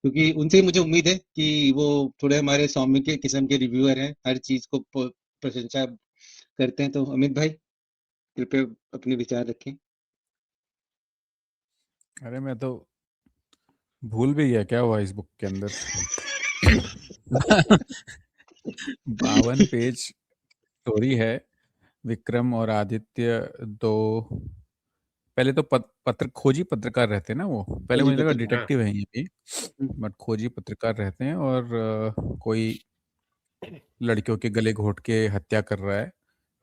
क्योंकि उनसे मुझे उम्मीद है कि वो थोड़े हमारे सौम्य के किस्म के रिव्यूअर हैं, हर चीज को प्रशंसा करते हैं। तो अमित भाई कृपया अपने विचार रखें। अरे मैं तो भूल भी गया क्या हुआ इस बुक के अंदर। 52 पेज स्टोरी है। विक्रम और आदित्य दो, पहले तो खोजी पत्रकार रहते हैं ना वो, पहले मुझे लगा डिटेक्टिव है ये भी, बट खोजी पत्रकार रहते हैं और कोई लड़कियों के गले घोट के हत्या कर रहा है,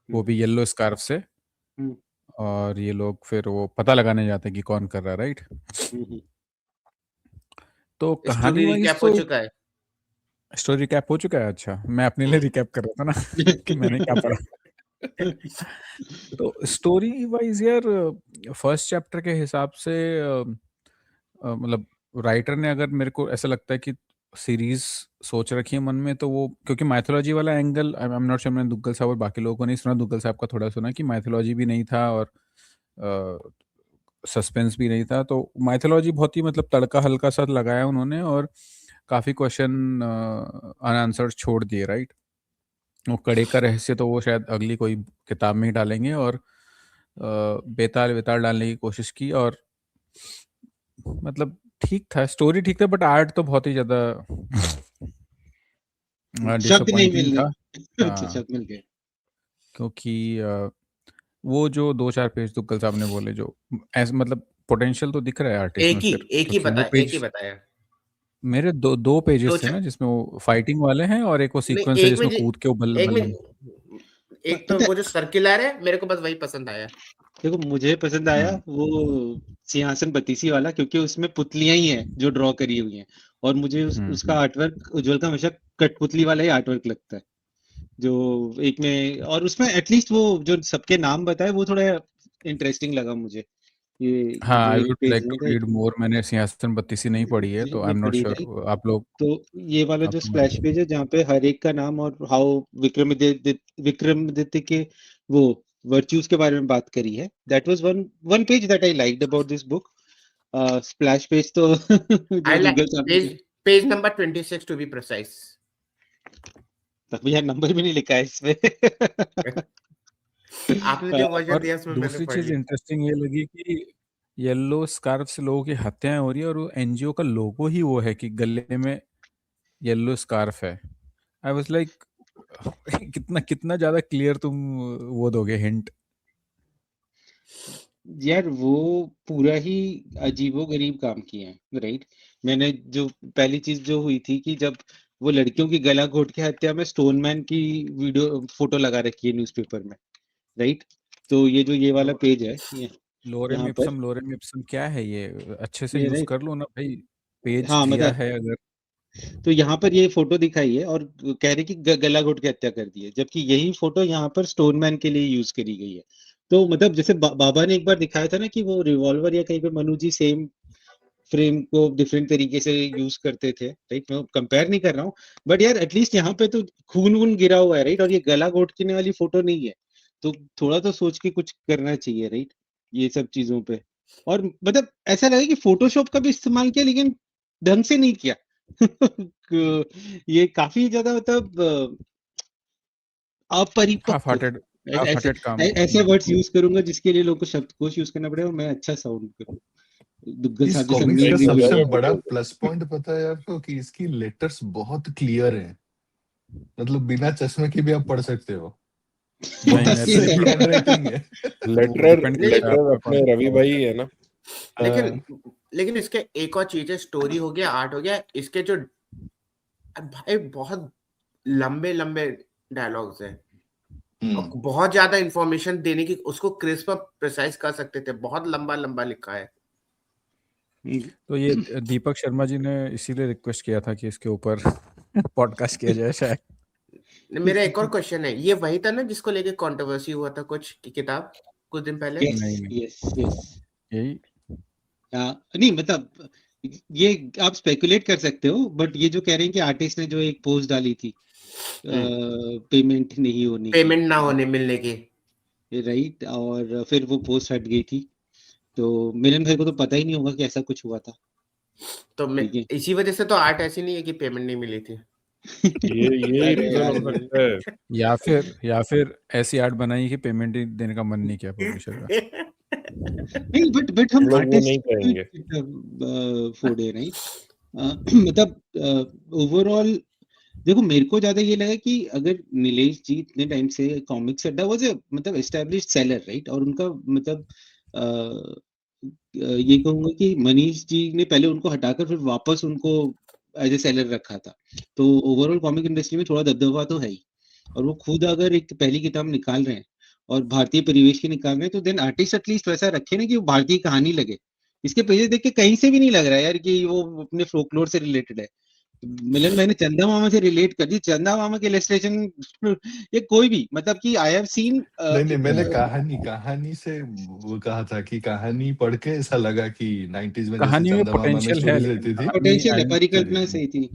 वो भी येलो स्कार्फ से, और ये लोग फिर वो पता लगाने जाते हैं कि कौन कर रहा है, राइट। तो कहानी रिकैप हो चुका है, स्टोरी रिकैप हो चुका है। अच्छा, मैं अपने लिए रिकैप कर रहा था ना कि मैंने क्या पढ़ा। तो स्टोरी वाइज यार, फर्स्ट चैप्टर के हिसाब से मतलब राइटर ने, अगर मेरे को ऐसा लगता है कि सीरीज सोच रखी है मन में, तो वो क्योंकि माइथोलॉजी वाला angle, I am not sure, मैंने दुग्गल साहब और बाकी लोगों को नहीं सुना, दुग्गल साहब का थोड़ा सुना कि माइथोलॉजी भी नहीं था और सस्पेंस भी नहीं था, तो माइथोलॉजी बहुत ही मतलब तड़का हल्का सा लगाया उन्होंने और काफ़ी क्वेश्चन अनआंसर्ड छोड़ दिए, राइट। वो कड़े का रहस्य तो वो शायद अगली कोई किताब में ही डालेंगे, और बेताल वेताल डालने की कोशिश की, और मतलब ठीक था, स्टोरी ठीक था, बट आर्ट तो बहुत ही ज्यादा डिसअपॉइंटिंग था। शब्द मिल गए, क्योंकि वो जो 2-4 पेज दुग्गल साहब ने बोले, जो ऐसे मतलब पोटेंशियल तो दिख रहा है आर्टिस्ट में, एक ही बताया मेरे दो पेजेस थे ना जिसमें वो फाइटिंग वाले हैं, और एक वो सीक्वेंस है जिसमें कूद के वो बल्ले एक तो वो जो सर्कुलर है, मेरे को बस वही पसंद आया। देखो मुझे पसंद आया वो सिंहासन बत्तीसी वाला, क्योंकि उसमें पुतलियां ही हैं जो ड्रॉ करी हुई हैं, और मुझे उसका आर्टवर्क उज्जवल का हमेशा कठपुतली वाला ही आर्टवर्क लगता है जो एक में, और उसमें एटलीस्ट वो जो सबके नाम बताए वो थोड़ा इंटरेस्टिंग लगा मुझे। ये हाँ, I would like to read more. मैंने सिंहासन बत्तीसी नहीं पढ़ी है, तो आई एम नॉट श्योर आप लोग। तो ये वाला जो स्प्लैश पेज है जहाँ पे हर एक का नाम और हाउ विक्रमादित्य के वो वर्च्यूज के बारे में बात करी है, that was one page that I liked about this book. Splash page तो page number 26 to be precise. तब यार नंबर भी नहीं लिखा है इसमें। आपने जो वर्जन दिया उसमें दूसरी चीज इंटरेस्टिंग ये लगी कि येलो स्कार्फ से लोगों की हत्याएं हो रही है, और वो एनजीओ का लोगो ही वो है कि गले में येलो स्कार्फ है। आई वाज लाइक कितना ज्यादा क्लियर तुम वो दोगे हिंट। यार वो पूरा ही अजीबोगरीब काम किए हैं, राइट। मैंने जो पहली चीज जो हुई थी कि जब वो लड़कियों की गला घोट के हत्या में स्टोनमैन की वीडियो फोटो लगा रखी है न्यूज़पेपर में, राइट। तो ये वाला पेज है लोरेम इप्सम क्या है ये, अच्छे से यूज कर लो ना भाई, पेज हाँ, दिया है अगर। तो यहाँ पर ये फोटो दिखाई है और कह रहे कि गला घोट के हत्या कर दी है, जबकि यही फोटो यहाँ पर स्टोनमैन के लिए यूज करी गई है। तो मतलब जैसे बाबा ने एक बार दिखाया था ना कि वो रिवॉल्वर या कहीं पे मनु जी सेम फ्रेम को डिफरेंट तरीके से यूज करते थे, राइट? मैं कंपेयर नहीं कर रहा हूँ, बट यार एटलीस्ट यहाँ पे तो खून वून गिरा हुआ है, राइट? और ये गला घोटने वाली फोटो नहीं है, तो थोड़ा तो सोच के कुछ करना चाहिए, राइट? ये सब चीजों पे। और मतलब ऐसा लगा कि फोटोशॉप का भी इस्तेमाल किया, लेकिन ढंग से नहीं किया। ये काफी ज्यादा मतलब अपरिपक्व, हाफ-हार्टेड ऐसे हाफ-हार्टेड काम ऐसे वर्ड्स यूज करूंगा जिसके लिए लोगों को शब्दकोश यूज करना पड़ेगा और मैं अच्छा साउंड करूँ। दुग्गल इस साहब जैसा कॉमिक्स मेन का रिव्यूअर। सबसे बड़ा प्लस पॉइंट पता है आपको कि इसकी लेटर्स बहुत क्लियर हैं, मतलब बिना चश्मे के भी आप पढ़ सकते हो, नहीं, बहुत मैं तो ये सही सब हैंडराइटिंग है। लेटरर डिपेंड करता है लेकिन लेटरर आपका अपने कौन-सा रवि सोर्स भाई है। है ना। लेकिन इसके एक और चीज है, स्टोरी हो गया, आर्ट हो गया, इसके जो भाई बहुत लंबे लंबे डायलॉग्स हैं और बहुत ज्यादा इंफॉर्मेशन देने की, उसको क्रिस्प और प्रिसाइज कर सकते थे, बहुत लंबा लंबा लिखा है। तो ये दीपक शर्मा जी ने इसीलिए रिक्वेस्ट किया था कि इसके ऊपर पॉडकास्ट किया जाए शायद। मेरा एक और क्वेश्चन है, ये वही था ना जिसको लेके कंट्रोवर्सी हुआ था कुछ की किताब कुछ दिन पहले? यस नहीं यस यस। यही नहीं मतलब ये आप स्पेकुलेट कर सकते हो, बट ये जो कह रहे हैं कि आर्टिस्ट ने जो एक पोस्ट डाली थी पेमेंट नहीं होने की, पेमेंट ना होने मिलने की। राइट? और फिर वो पोस्ट हट गई थी, तो मिलन भाई को तो पता ही नहीं होगा कि ऐसा कुछ हुआ था, तो मैं ठीक है? इसी वजह से तो आर्ट ऐसी नहीं है कि पेमेंट नहीं मिली थी। ये अरे रीजन यार हो सकता है। या फिर ऐसी आर्ट बनाई कि पेमेंट ही देने का मन नहीं किया पब्लिशर का। नहीं, बट हम हम लोग वो आर्टिस्ट नहीं कहेंगे। फोड़े, राइट? मतलब ओवरऑल देखो, मेरे को ज्यादा ये लगा कि अगर नीलेश जी इतने टाइम से कॉमिक्स अड्डा वाज मतलब एस्टैब्लिश्ड सेलर, राइट? और उनका मतलब ये कहूंगा कि मनीष जी ने पहले उनको हटाकर फिर वापस उनको एज ए सेलर रखा था, तो ओवरऑल कॉमिक इंडस्ट्री में थोड़ा दबदबा तो है ही। और वो खुद अगर एक पहली किताब निकाल रहे हैं और भारतीय परिवेश की निकाल रहे हैं, तो देन आर्टिस्ट एटलीस्ट वैसा रखे ना कि वो भारतीय कहानी लगे। इसके पेजेस देख के कहीं से भी नहीं लग रहा है यार कि वो अपने फोकलोर से रिलेटेड है। मिलन मैंने चंदा मामा से रिलेट कर दी, चंदा मामा के इलस्ट्रेशन ये कोई भी मतलब कि आई हैव सीन नहीं मैंने कहानी से वो कहा था कि कहानी पढ़ के ऐसा लगा कि 90s में जैसे कहानी में चंदा मामा में पोटेंशियल है, स्टोरीज लेकिन रहती थी। कहानी पोटेंशियल है, परिकल्पना चलिए। सही थी,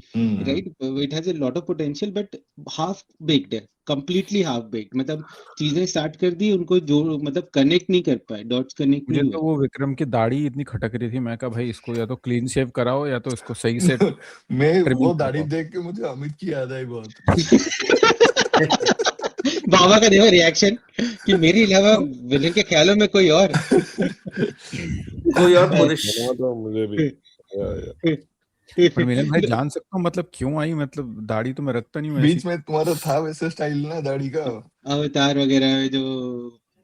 right? It has a lot of potential, but half baked है, कंप्लीटली हाफ बेक्ड। मतलब चीजें स्टार्ट कर दी, उनको जो मतलब कनेक्ट नहीं कर पाए, डॉट्स कनेक्ट मुझे नहीं तो हुए। वो विक्रम की दाढ़ी इतनी खटक रही थी, मैं कहा भाई इसको या तो क्लीन शेव कराओ या तो इसको सही से मैं ट्रिमिंग वो दाढ़ी करवाओ। देख के मुझे अमित की याद आई बहुत। बाबा का देखो रिएक्शन कि मेरे अलावा विलन के ख्यालों में कोई और। कोई और पुरुष। बना तो मुझे भी पर मिलन भाई जान सकता हूँ मतलब क्यों आई, मतलब दाढ़ी तो मैं रखता नहीं हूँ ऐसी। बीच में तुम्हारा था वैसे स्टाइल ना दाढ़ी का, अवतार वगैरह में जो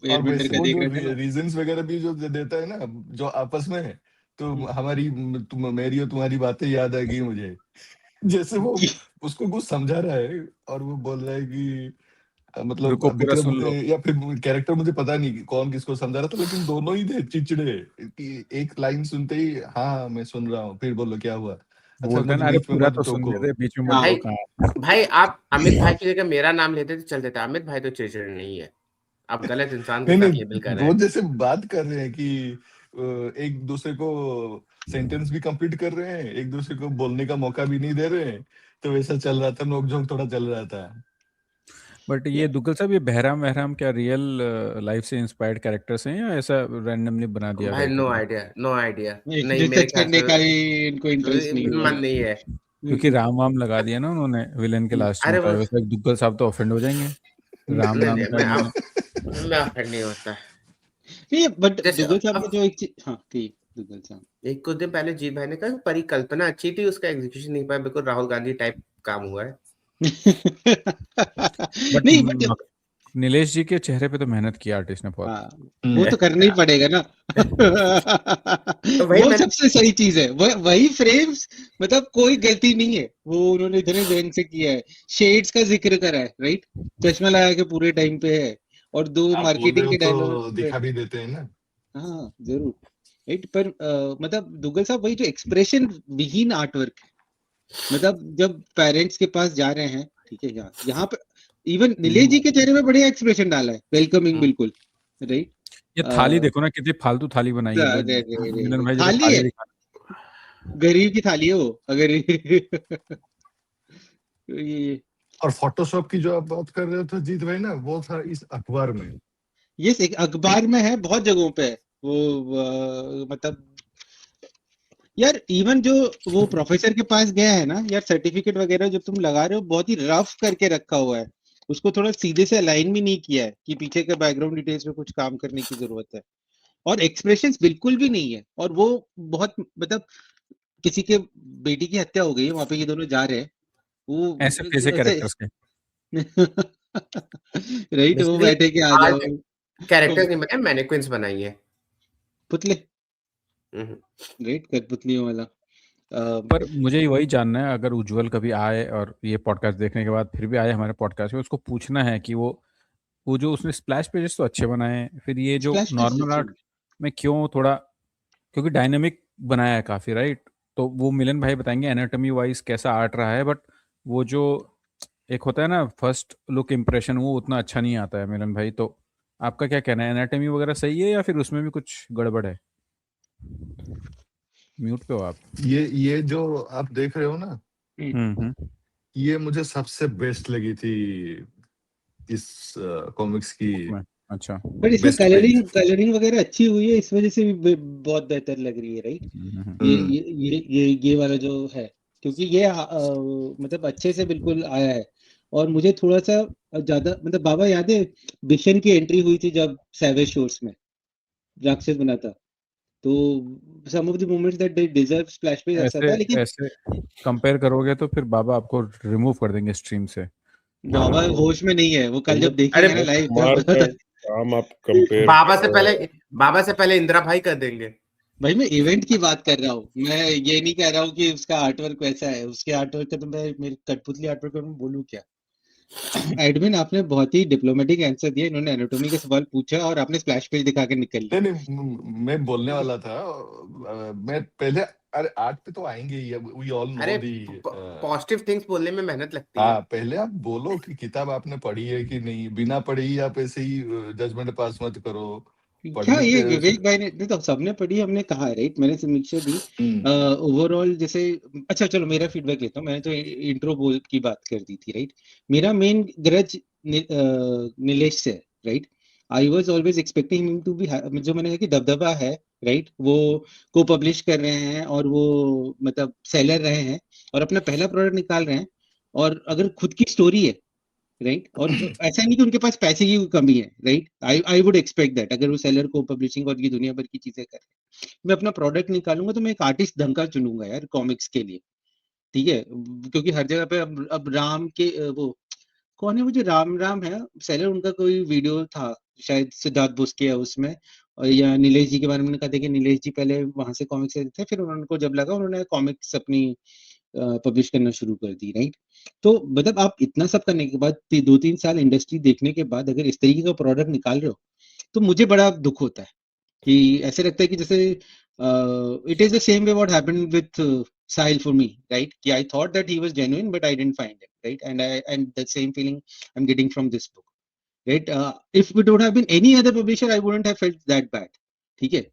और एयरबेंडर वैसे का वो देख जो रहे थे ना। रीजंस वगैरह भी जो देता है ना, जो आपस में, तो हमारी मेरी और तुम्हारी बातें याद आ गई मुझे। जैसे वो उसको कुछ समझा रहा है और वो बोल रहा है कि मतलब रुको पूरा विक्रम सुन लो। या फिर कैरेक्टर मुझे पता नहीं कि कौन किसको समझा रहा था, लेकिन दोनों ही थे चिड़चिड़े कि एक लाइन सुनते ही हाँ मैं सुन रहा हूँ, फिर बोलो क्या हुआ, अच्छा बोलते हैं मुझे ना, अरे बीच में पूरा मत तो टोको। सुनने दे, बीच में मत भाई टोका। भाई आप अमित भाई की जगह मेरा नाम लेते तो चल देता। अमित भाई तो चिड़चिड़ नहीं है, आप गलत इंसान के नहीं साथ लेबल कर रहे वो हैं। जैसे बात कर रहे हैं कि एक दूसरे को सेंटेंस भी कंप्लीट कर रहे हैं, एक दूसरे को बोलने का मौका भी नहीं दे रहे हैं, तो वैसा चल रहा था, नोकझोंक थोड़ा चल रहा था। बट ये दुग्गल साहब, ये बहराम वहराम क्या रियल लाइफ से इंस्पायर्ड कैरेक्टर्स हैं या ऐसा रैंडमली बना दिया भाई राइटर नो ने? आइडिया, नो आइडिया, नहीं मेरे रिसर्च ख्याल करने का से भी इनको इंटरेस्ट नहीं हुआ। मन नहीं है। क्योंकि राम वाम लगा दिया ना उन्होंने विलेन के लास्ट में, अरे तो वो वैसे दुग्गल साहब तो ऑफेंड हो जाएंगे, राम नहीं नाम नहीं, का इन्होंने। मैं ऑफेंड नहीं होता। नहीं, बट जैसे दुग्गल साहब ने अब जो एक चीज, हाँ ठीक, दुग्गल साहब एक कुछ दिन पहले जीत भाई ने कहा परिकल्पना अच्छी थी, उसका एग्जीक्यूशन नहीं पाया, बिल्कुल राहुल गांधी टाइप काम हुआ है। बट नहीं बट नीलेश जी के चेहरे पे तो मेहनत की आर्टिस्ट ने बहुत। हाँ, वो तो करना ही पड़ेगा ना। तो वही वो मैं सबसे सही चीज है, वही फ्रेम्स, मतलब कोई गलती नहीं है, वो उन्होंने इतने ढंग से किया है। शेड्स का जिक्र करा है, राइट? चश्मा लगा के पूरे टाइम पे है, और दो आप बोल रहे मार्केटिंग हो के डायलॉग तो पे। दिखा भी देते हैं ना। हाँ जरूर, राइट? पर मतलब दुग्गल साहब वही जो एक्सप्रेशन विहीन आर्ट वर्क है, मतलब जब पेरेंट्स के पास जा रहे हैं, ठीक है, यहाँ पे इवन नीलेश जी के चेहरे पे बढ़िया एक्सप्रेशन डाला है, वेलकमिंग बिल्कुल, राइट? ये थाली देखो ना, कितनी फालतू थाली बनाई है। मिलन भाई जैसे थाली है, दिखा गरीब की थाली है वो। अगर ये और फोटोशॉप की जो आप बात कर रहे थे जीत भाई ना, वो था इस अखबार में। ये एक अखबार में है, बहुत जगहों पे है वो। मतलब यार इवन जो वो प्रोफेसर के पास गया है ना यार, सर्टिफिकेट वगैरह जब तुम लगा रहे हो बहुत ही रफ करके रखा हुआ है, उसको थोड़ा सीधे से अलाइन भी नहीं किया है कि पीछे के बैकग्राउंड डिटेल्स में कुछ काम करने की जरूरत है। और एक्सप्रेशंस बिल्कुल भी नहीं है। और वो बहुत मतलब किसी के बेटी की हत्या हो गई है, वहां पे ये दोनों जा रहे हैं, वो ऐसे कैसे कैरेक्टर्स के। राइट, वो बैठे के आ जाओ। कैरेक्टर्स नहीं बनाए, मैनिक्विन्स बनाई है, पुतले, राइट, कठपुतलियों वाला। पर मुझे वही जानना है, अगर उज्जवल कभी आए और ये पॉडकास्ट देखने के बाद फिर भी आए हमारे पॉडकास्ट में, उसको पूछना है कि वो जो उसने स्प्लैश पेजेस तो अच्छे बनाए हैं, फिर ये जो Splash pages नॉर्मल अच्छे आर्ट में क्यों थोड़ा, क्योंकि डायनेमिक बनाया है काफी, राइट। तो वो मिलन भाई बताएंगे एनाटॉमी वाइज कैसा आर्ट रहा है, बट वो जो एक होता है ना फर्स्ट लुक इम्प्रेशन, वो उतना अच्छा नहीं आता है मिलन भाई। तो आपका क्या कहना है, एनाटॉमी वगैरह सही है या फिर उसमें भी कुछ गड़बड़ है? म्यूट पे हो आप। ये जो आप देख रहे हो ना, ये मुझे सबसे बेस्ट लगी थी इस कॉमिक्स की। अच्छा, पर इसमें Best page. कलरिंग वगैरह अच्छी हुई है, इस वजह से भी बहुत बेहतर लग रही है, राइट। ये वाला जो है, क्योंकि ये मतलब अच्छे से बिल्कुल आया है। और मुझे थोड़ा सा ज्यादा मतलब, बाबा याद है बिशन की एंट्री हुई थी जब सैवेज शोर्स में राक्षस बना था, तो some of the moments that they deserve splash page ऐसा था। लेकिन ऐसे कंपेयर करोगे तो फिर बाबा आपको रिमूव कर देंगे स्ट्रीम से। बाबा होश में नहीं है, वो कल जब देखेंगे ना लाइव कुमार का काम आप कंपेयर, बाबा से पहले इंदिरा भाई कर देंगे। भाई मैं इवेंट की बात कर रहा हूँ, मैं ये नहीं कह रहा हूँ कि उसका आर्टवर्क वैसा है। उसके आर्टवर्क का तो मैं मेरी कठपुतली आर्टवर्क में बोलूँ क्या। एडमिन आपने बहुत ही डिप्लोमेटिक आंसर दिया, इन्होंने एनाटॉमी का सवाल पूछा और आपने स्प्लैश पेज दिखा के निकल लिया। नहीं, मैं बोलने वाला था, मैं पहले, अरे आर्ट पे तो आएंगे ही, we all know the positive things बोलने में मेहनत लगती है। हाँ, पहले आप बोलो कि किताब आपने पढ़ी है कि नहीं, बिना पढ़े ही आप ऐसे ही जजमेंट पास मत करो। क्या ये विवेक भाई ने तो सबने पढ़ी, हमने कहा है, राइट, मैंने समीक्षा दी ओवरऑल जैसे। अच्छा चलो मेरा फीडबैक लेता हूँ, मैंने तो इंट्रो बोल की बात कर दी थी, राइट। मेरा मेन ग्रज नीलेश से, right. I was always expecting him to be, जो मैंने कहा कि दबदबा है, राइट, वो को पब्लिश कर रहे हैं और वो मतलब सेलर रहे हैं और अपना पहला प्रोडक्ट निकाल रहे हैं, और अगर खुद की स्टोरी है, राइट, और ऐसा नहीं कि उनके पास पैसे की कमी है, right. I would expect that अगर वो सेलर को पब्लिशिंग और ये दुनिया भर की चीजें कर, मैं अपना प्रोडक्ट निकालूंगा तो मैं एक आर्टिस्ट ढंग का चुनूंगा यार कॉमिक्स के लिए, ठीक है। क्योंकि हर जगह पे अब राम के वो कौन है, वो जो राम है सेलर, उनका कोई वीडियो था शायद सिद्धार्थ बोस के उसमें, और या नीलेश जी के बारे में कहा था कि नीलेश जी पहले वहां से कॉमिक्स थे, फिर उनको जब लगा उन्होंने कॉमिक्स अपनी पब्लिश करना शुरू कर दी, राइट। तो मतलब आप इतना सब करने के बाद 2-3 साल इंडस्ट्री देखने के बाद अगर इस तरीके का प्रोडक्ट निकाल रहे हो, तो मुझे बड़ा दुख होता है कि ऐसे लगता है कि जैसे it is the same way what happened with Sahil for me, right, कि I thought that he was genuine but I didn't find it, right, and the same feeling I am getting from this book, right. If it would have been any other publisher I wouldn't have felt that bad, ठीक है।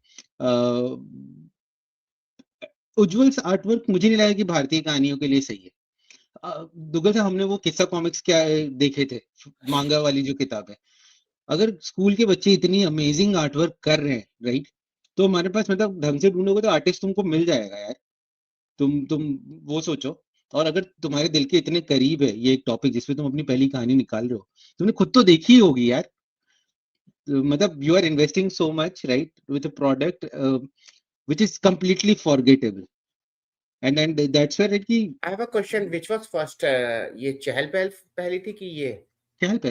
उज्जवल artwork मुझे नहीं लगा कि भारतीय कहानियों के लिए सही है। दुग्गल साहब, हमने वो किस्सा कॉमिक्स क्या देखे थे, मांगा वाली जो किताब है, अगर स्कूल के बच्चे इतनी अमेजिंग आर्टवर्क कर रहे हैं, राइट, तो हमारे पास मतलब ढंग से ढूंढोगे तो आर्टिस्ट तुमको मिल जाएगा यार। तुम वो सोचो। और अगर तुम्हारे दिल के इतने करीब है ये एक टॉपिक जिसमें तुम अपनी पहली कहानी निकाल रहे हो, तुमने खुद तो देखी ही होगी यार। मतलब you are investing so much, right, with a product which is completely forgettable, and that's where it ki I have a question, which was first, ये चहल पहली थी कि ये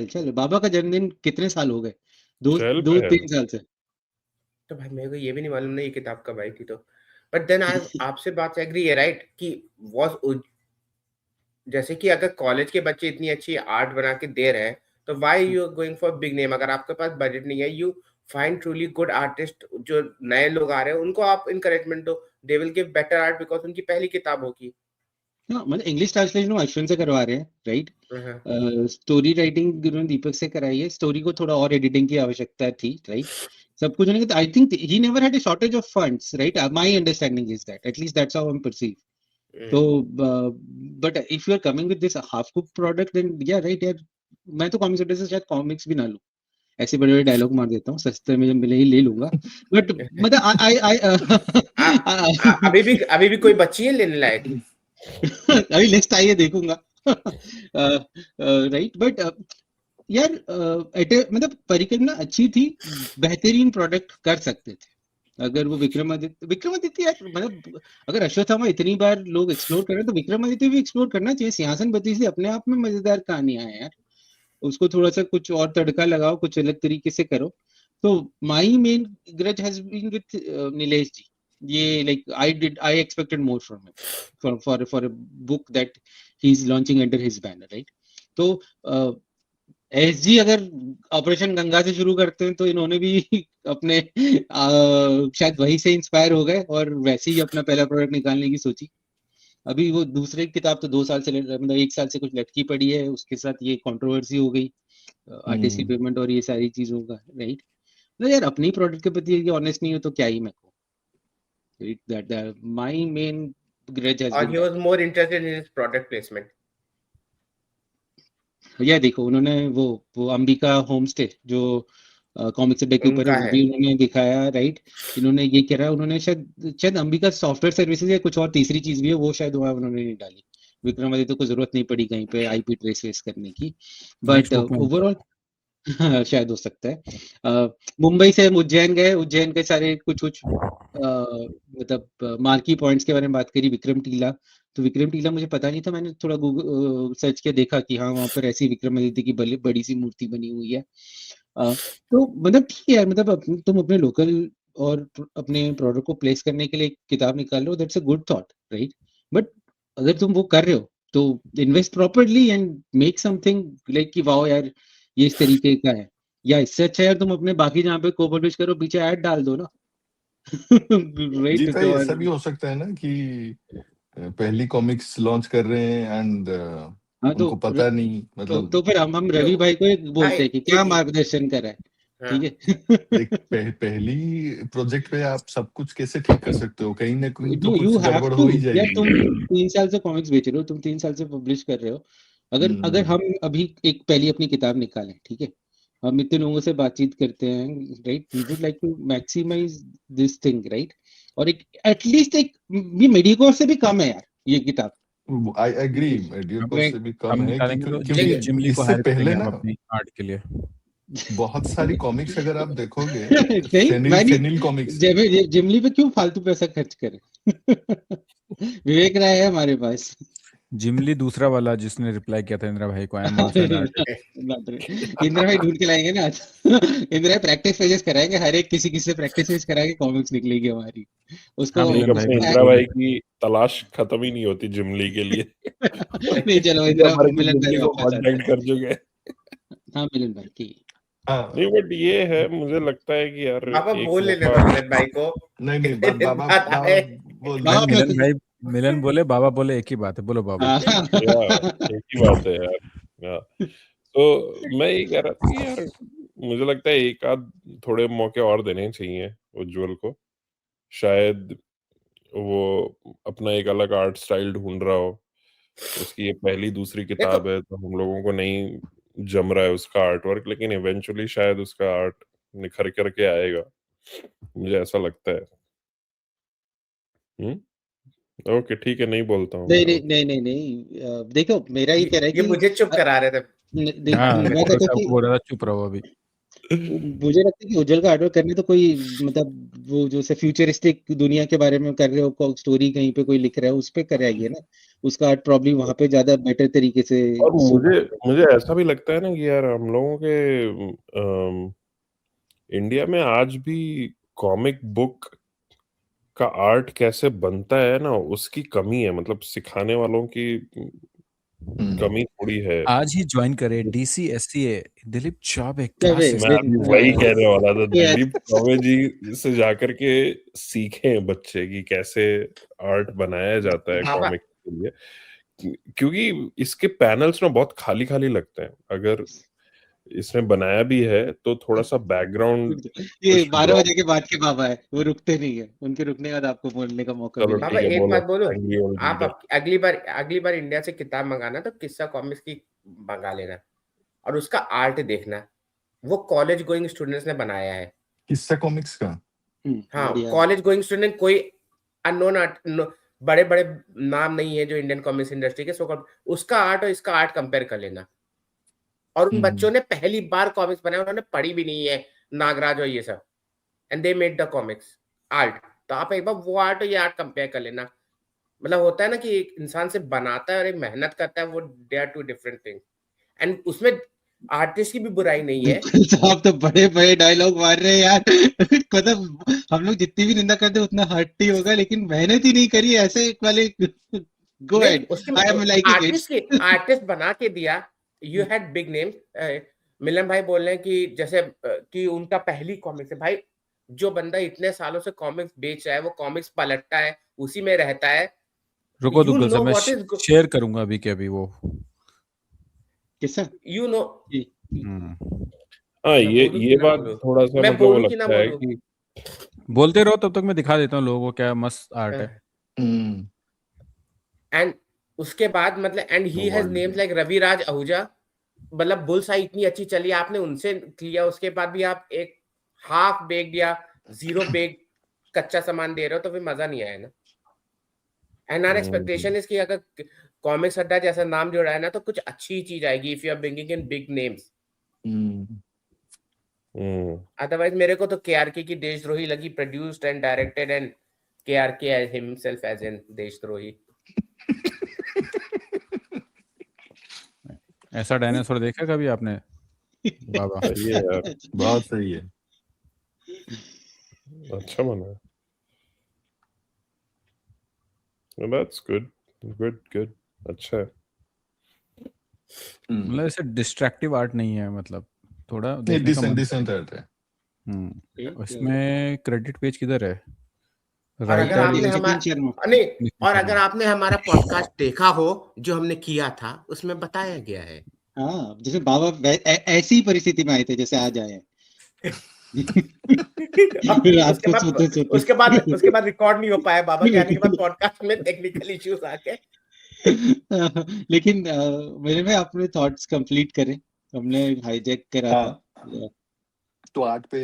चल बाबा का जन्मदिन कितने साल हो गए, 2-3 साल से। तो भाई मेरे को ये भी नहीं मालूम ना ये किताब कब आई थी, तो बट देन आई आपसे बात से एग्री है, राइट, कि was जैसे कि अगर कॉलेज के बच्चे इतनी अच्छी आर्ट बना के दे रहे हैं, तो why you are going for big name? अगर आपके पास बजट नहीं है, you find truly good artist, जो नए लोग आ रहे हैं उनको आप इनकरेजमेंट दो, they will give better art because उनकी पहली किताब होगी। मतलब इंग्लिश ट्रांसलेशन अश्विन से करवा रहे हैं, राइट। स्टोरी राइटिंग उन्होंने दीपक से कराई है, स्टोरी को थोड़ा और एडिटिंग की आवश्यकता थी, राइट, सब कुछ होने के, I think he never had a shortage of funds, right? My understanding is that, at least that's how I perceive. तो but if you are coming with this half cook product, then yeah right यार, मैं तो comics से शायद comics भी ना लूं. ऐसे बड़े बड़े डायलॉग मार देता हूँ, सस्ते में जब मिले ही ले लूंगा. बट मतलब अभी भी कोई बची है लेने लायक? अभी लिस्ट आई है, देखूंगा. राइट, बट यार मतलब परिकल्पना अच्छी थी, बेहतरीन प्रोडक्ट कर सकते थे अगर वो विक्रमादित्य यार, मतलब अगर अश्वत्थामा इतनी बार लोग एक्सप्लोर कर रहे हैं तो विक्रमादित्य भी एक्सप्लोर करना चाहिए. सिंहासन बत्ती से अपने आप में मजेदार कहानी है यार, उसको थोड़ा सा कुछ और तड़का लगाओ, कुछ अलग तरीके से करो. तो my main grudge has been with Nilesh ji. ये like I expected more from him for a book that he is launching under his banner, right? तो एसजी अगर ऑपरेशन गंगा से शुरू करते हैं तो इन्होंने भी अपने शायद वहीं से इंस्पायर हो गए और वैसे ही अपना पहला प्रोडक्ट निकालने की सोची. अभी वो दूसरी किताब तो 2 साल से मतलब 1 साल से कुछ लटकी पड़ी है, उसके साथ ये कंट्रोवर्सी हो गई आर्टिस्ट की पेमेंट और ये सारी चीजों का, राइट? तो यार अपनी प्रोडक्ट के प्रति ये ऑनेस्ट नहीं हो तो क्या ही मैं कहूं. That my main grudge has been. He was more interested in his product placement. या देखो उन्होंने वो अंबिका होम स्टे जो कॉमिक्स डे के ऊपर है, वो भी उन्होंने दिखाया, राइट? इन्होंने ये करा, उन्होंने शायद अंबिका सॉफ्टवेयर सर्विसेज या कुछ और तीसरी चीज भी है, वो शायद वहाँ उन्होंने नहीं डाली. विक्रमादित्य को जरूरत नहीं पड़ी कहीं पे आईपी ट्रेस करने की, बट ओवरऑल शायद हो सकता है. मुंबई से हम उज्जैन गए, उज्जैन के सारे कुछ मतलब मार्की पॉइंट्स के बारे में बात करी. विक्रम टीला, तो विक्रम टीला मुझे पता नहीं था, मैंने थोड़ा गूगल सर्च किया, देखा कि हाँ वहाँ पर ऐसी विक्रमादित्य की बड़ी सी मूर्ति बनी हुई है. तो मतलब ठीक है यार, मतलब तुम अपने लोकल और अपने प्रोडक्ट को प्लेस करने के लिए एक किताब निकाल रहे हो, that's a good thought, right? But अगर तुम वो कर रहे हो तो invest properly and make something like कि वाओ यार ये इस तरीके का है. या इससे अच्छा यार तुम अपने बाकी जहाँ पे को पब्लिश करो पीछे ऐड डाल दो ना. जी राइट? भाई, ऐसा भी हो सकता है ना कि पहली कॉमिक्स लॉन्च कर रहे हैं एंड हाँ, उनको पता नहीं, मतलब तो फिर हम रवि भाई को एक बोलते हैं कि क्या मार्गदर्शन करा है, ठीक है? पहली प्रोजेक्ट पे आप सब कुछ कैसे ठीक कर सकते हो? कहीं ना कहीं तो You कुछ have गड़बड़ to. हो ही यार जाएगी. तुम 3 साल से कॉमिक्स बेच रहे हो, तुम 3 साल से पब्लिश कर रहे हो. अगर हम अभी एक पहली अपनी किताब निकालें, ठीक है, हम इतने लोगों से बातचीत करते हैं, right? We would like to maximize this thing, right? और एक एटलीस्ट एक ये मेडिकोर से भी कम है यार ये किताब. आई एग्री, मेडियोकर से भी कम है क्योंकि जिमली को इससे हायर पहले करेंगे ना हम अपनी आर्ट के लिए. बहुत सारी कॉमिक्स अगर आप देखोगे, नहीं, फेनिल कॉमिक्स जिमली पे क्यों फालतू पैसा खर्च करें? विवेक राय है हमारे पास. जिमली दूसरा वाला जिसने रिप्लाई किया था इंदिरा भाई को, I am also an artist. Indira भाई ढूंढ के लाएंगे ना आज. इंदिरा भाई प्रैक्टिस पेजेस कराएंगे, हर एक किसी से प्रैक्टिस पेज कराएंगे, कॉमिक्स निकलेगी हमारी. उसको इंदिरा भाई की तलाश खत्म ही नहीं होती जिमली के लिए. नहीं चलो इंदिरा मिलन भाई कांटेक्ट कर चुके हैं. हाँ मिलन भाई की. नहीं बट ये है, मुझे लगता है कि यार बाबा बोल लेने दो मिलन भाई को. नहीं बाबा मिलन बोले, बाबा बोले, एक ही बात है, बोलो बाबा. एक ही बात है यार. तो मैं ये कह रहा था कि यार मुझे लगता है एक आध थोड़े मौके और देने चाहिए उज्जवल को. शायद वो अपना एक अलग आर्ट स्टाइल ढूंढ रहा हो. उसकी ये पहली दूसरी किताब है तो हम लोगों को नहीं जम रहा है उसका आर्ट वर्क, लेकिन इवेंचुअली शायद उसका आर्ट निखर करके आएगा, मुझे ऐसा लगता है. ओके ठीक है, नहीं बोलता हूँ. नहीं, देखो मेरा ये कह रहा है कि मुझे चुप करा रहे थे. बोल रहा था चुप रहो अभी. मुझे लगता है कि उज्जवल का आर्टवर्क करने तो कोई मतलब वो जो से फ्यूचरिस्टिक दुनिया के बारे में कर रहे हो, स्टोरी कहीं पे कोई लिख रहा है उस पे कराइए ना. उसका आर्ट प्रॉब्ली वहां पे ज्यादा बेटर तरीके से. और मुझे ऐसा भी लगता है ना कि यार हम लोगों के इंडिया में आज भी कॉमिक बुक का आर्ट कैसे बनता है ना, उसकी कमी है. मतलब सिखाने वालों की कमी थोड़ी है. आज ही ज्वाइन करे DCSCA दिलीप चौबे. मैं अभी वही कहने वाला था, दिलीप चौबे जी से जाकर के सीखें बच्चे कि कैसे आर्ट बनाया जाता है कॉमिक के लिए, क्योंकि इसके पैनल्स ना बहुत खाली खाली लगते हैं. अगर इसने बनाया भी है, तो थोड़ा सा बैकग्राउंड ये कुछ 12 ड्रॉप। बजे के बाद के बाबा है, वो रुकते नहीं है, उनके रुकने के बाद आपको बोलने का मौका चलो मिलेगा। बाबा ठीक है, एक बोलो। बात बोलो, एंग्री ओल्ड आप रीडर। अगली बार इंडिया से किताब मंगाना तो किस्सा कॉमिक्स की मंगा लेना, और उसका आर्ट देखना, वो कॉलेज गोइंग स्टूडेंट्स ने बनाया है। किस्सा कॉमिक्स का हाँ, बढ़िया। कॉलेज गोइंग स्टूडेंट, कोई अननोन आर्ट, बड़े बड़े नाम नहीं है जो इंडियन कॉमिक्स इंडस्ट्री के, सो उसका आर्ट और इसका आर्ट कंपेयर कर लेना। और उन बच्चों ने पहली बार कॉमिक्स बनाया, उन्होंने पढ़ी भी नहीं है नागराज और ये सब, and they made the comics art. तो आप एक बार वो आर्ट और ये आर्ट कंपेयर कर लेना। मतलब होता है ना कि एक इंसान से बनाता है और एक मेहनत करता है, वो they are two different thing. And उसमें आर्टिस्ट की भी बुराई नहीं है। आप तो बड़े बड़े डायलॉग मार रहे हैं यार। मतलब हम लोग जितनी भी निंदा करते हैं उतना हर्ट ही होगा, लेकिन मेहनत ही नहीं करी ऐसे वाले। गो नहीं, अहेड, उसके I am liking it. Artist बना के दिया। You had big names. Milan भाई बोल रहे हैं कि जैसे कि उनका पहली कॉमिक्स है। भाई, जो बंदा इतने सालों से कॉमिक्स बेच रहा है, वो कॉमिक्स पलटता है, उसी में रहता है, रुको यू दुग्गल नो साहब, मैं व्हाट इज, शेयर करूंगा अभी के अभी वो। किसका? You know. हाँ, मैं ये बोलूं कि ना बात बोलूं, थोड़ा सा मैं मतलब वो बोलूं कि ना लगता है बोलूं। कि बोलते रहो, तब तक मैं दिखा देता हूँ लोगों को क्या मस्त आर्ट है। एंड उसके बाद मतलब, and he has names like Raviraj Ahuja. मतलब बुलसाई इतनी अच्छी चली, आपने उनसे किया, उसके बाद भी आप एक हाफ बेक्ड या जीरो बेक्ड कच्चा सामान दे रहे हो, तो फिर मजा नहीं आया ना। एंड आवर एक्सपेक्टेशन इज कि अगर कॉमिक्स अड्डा जैसा नाम जोड़ा है ना, तो कुछ अच्छी चीज आएगी, if you are bringing in big names. Otherwise मेरे को तो केआरके की देशद्रोही लगी, produced and directed and KRK as himself as in Deshdrohi. ऐसा डायनासोर देखा कभी आपने बाबा? सही है यार, बहुत सही है। अच्छा बना है। Well, that's good. Good. अच्छा है। मतलब ऐसे डिस्ट्रैक्टिव आर्ट नहीं है, मतलब थोड़ा नहीं, देखने का मन डिसेंट आर्ट है। इसमें क्रेडिट पेज किधर है? और अगर आपने नहीं, और अगर आपने हमारा पॉडकास्ट देखा हो जो हमने किया था, उसमें बताया गया है। हाँ, जैसे बाबा ऐसी परिस्थिति में आए थे जैसे आज आए हैं। रात को सोते उसके बाद रिकॉर्ड नहीं हो पाया बाबा के आने के बाद, पॉडकास्ट में टेक्निकल इश्यूज आके। लेकिन मेरे में आपने थॉट्स कंप्लीट करे, हमने हाईजैक करा था। तो आर्ट पे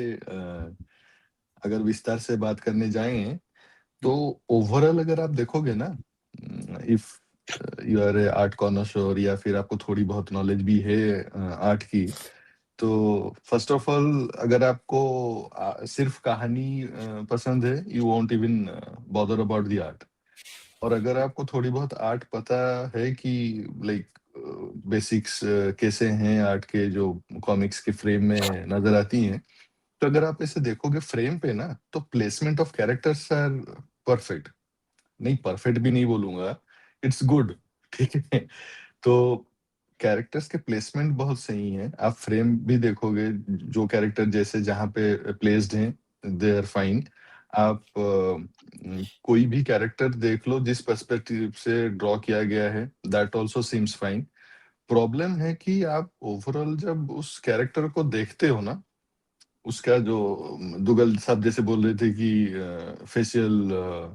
अगर विस्तार से बात करने जाएं तो ओवरऑल अगर आप देखोगे ना, if you are a art connoisseur या फिर आपको थोड़ी बहुत नॉलेज भी है आर्ट की, तो फर्स्ट ऑफ ऑल अगर आपको सिर्फ कहानी पसंद है, you won't even bother about the art. और अगर आपको थोड़ी बहुत आर्ट पता है कि लाइक बेसिक्स कैसे हैं आर्ट के, जो कॉमिक्स के फ्रेम में नजर आती हैं, तो अगर आप इसे देखोगे फ्रेम पे ना, तो placement of characters are perfect. नहीं, परफेक्ट भी नहीं बोलूंगा, इट्स गुड, ठीक है। तो कैरेक्टर्स के प्लेसमेंट बहुत सही है। आप फ्रेम भी देखोगे, जो कैरेक्टर जैसे जहाँ पे प्लेस्ड हैं, दे आर फाइन। आप कोई भी कैरेक्टर देख लो जिस पर्सपेक्टिव से ड्रॉ किया गया है, that also seems fine. Problem है कि आप ओवरऑल जब उस कैरेक्टर को देखते हो ना, उसका जो दुगल साहब जैसे बोल रहे थे कि फेशियल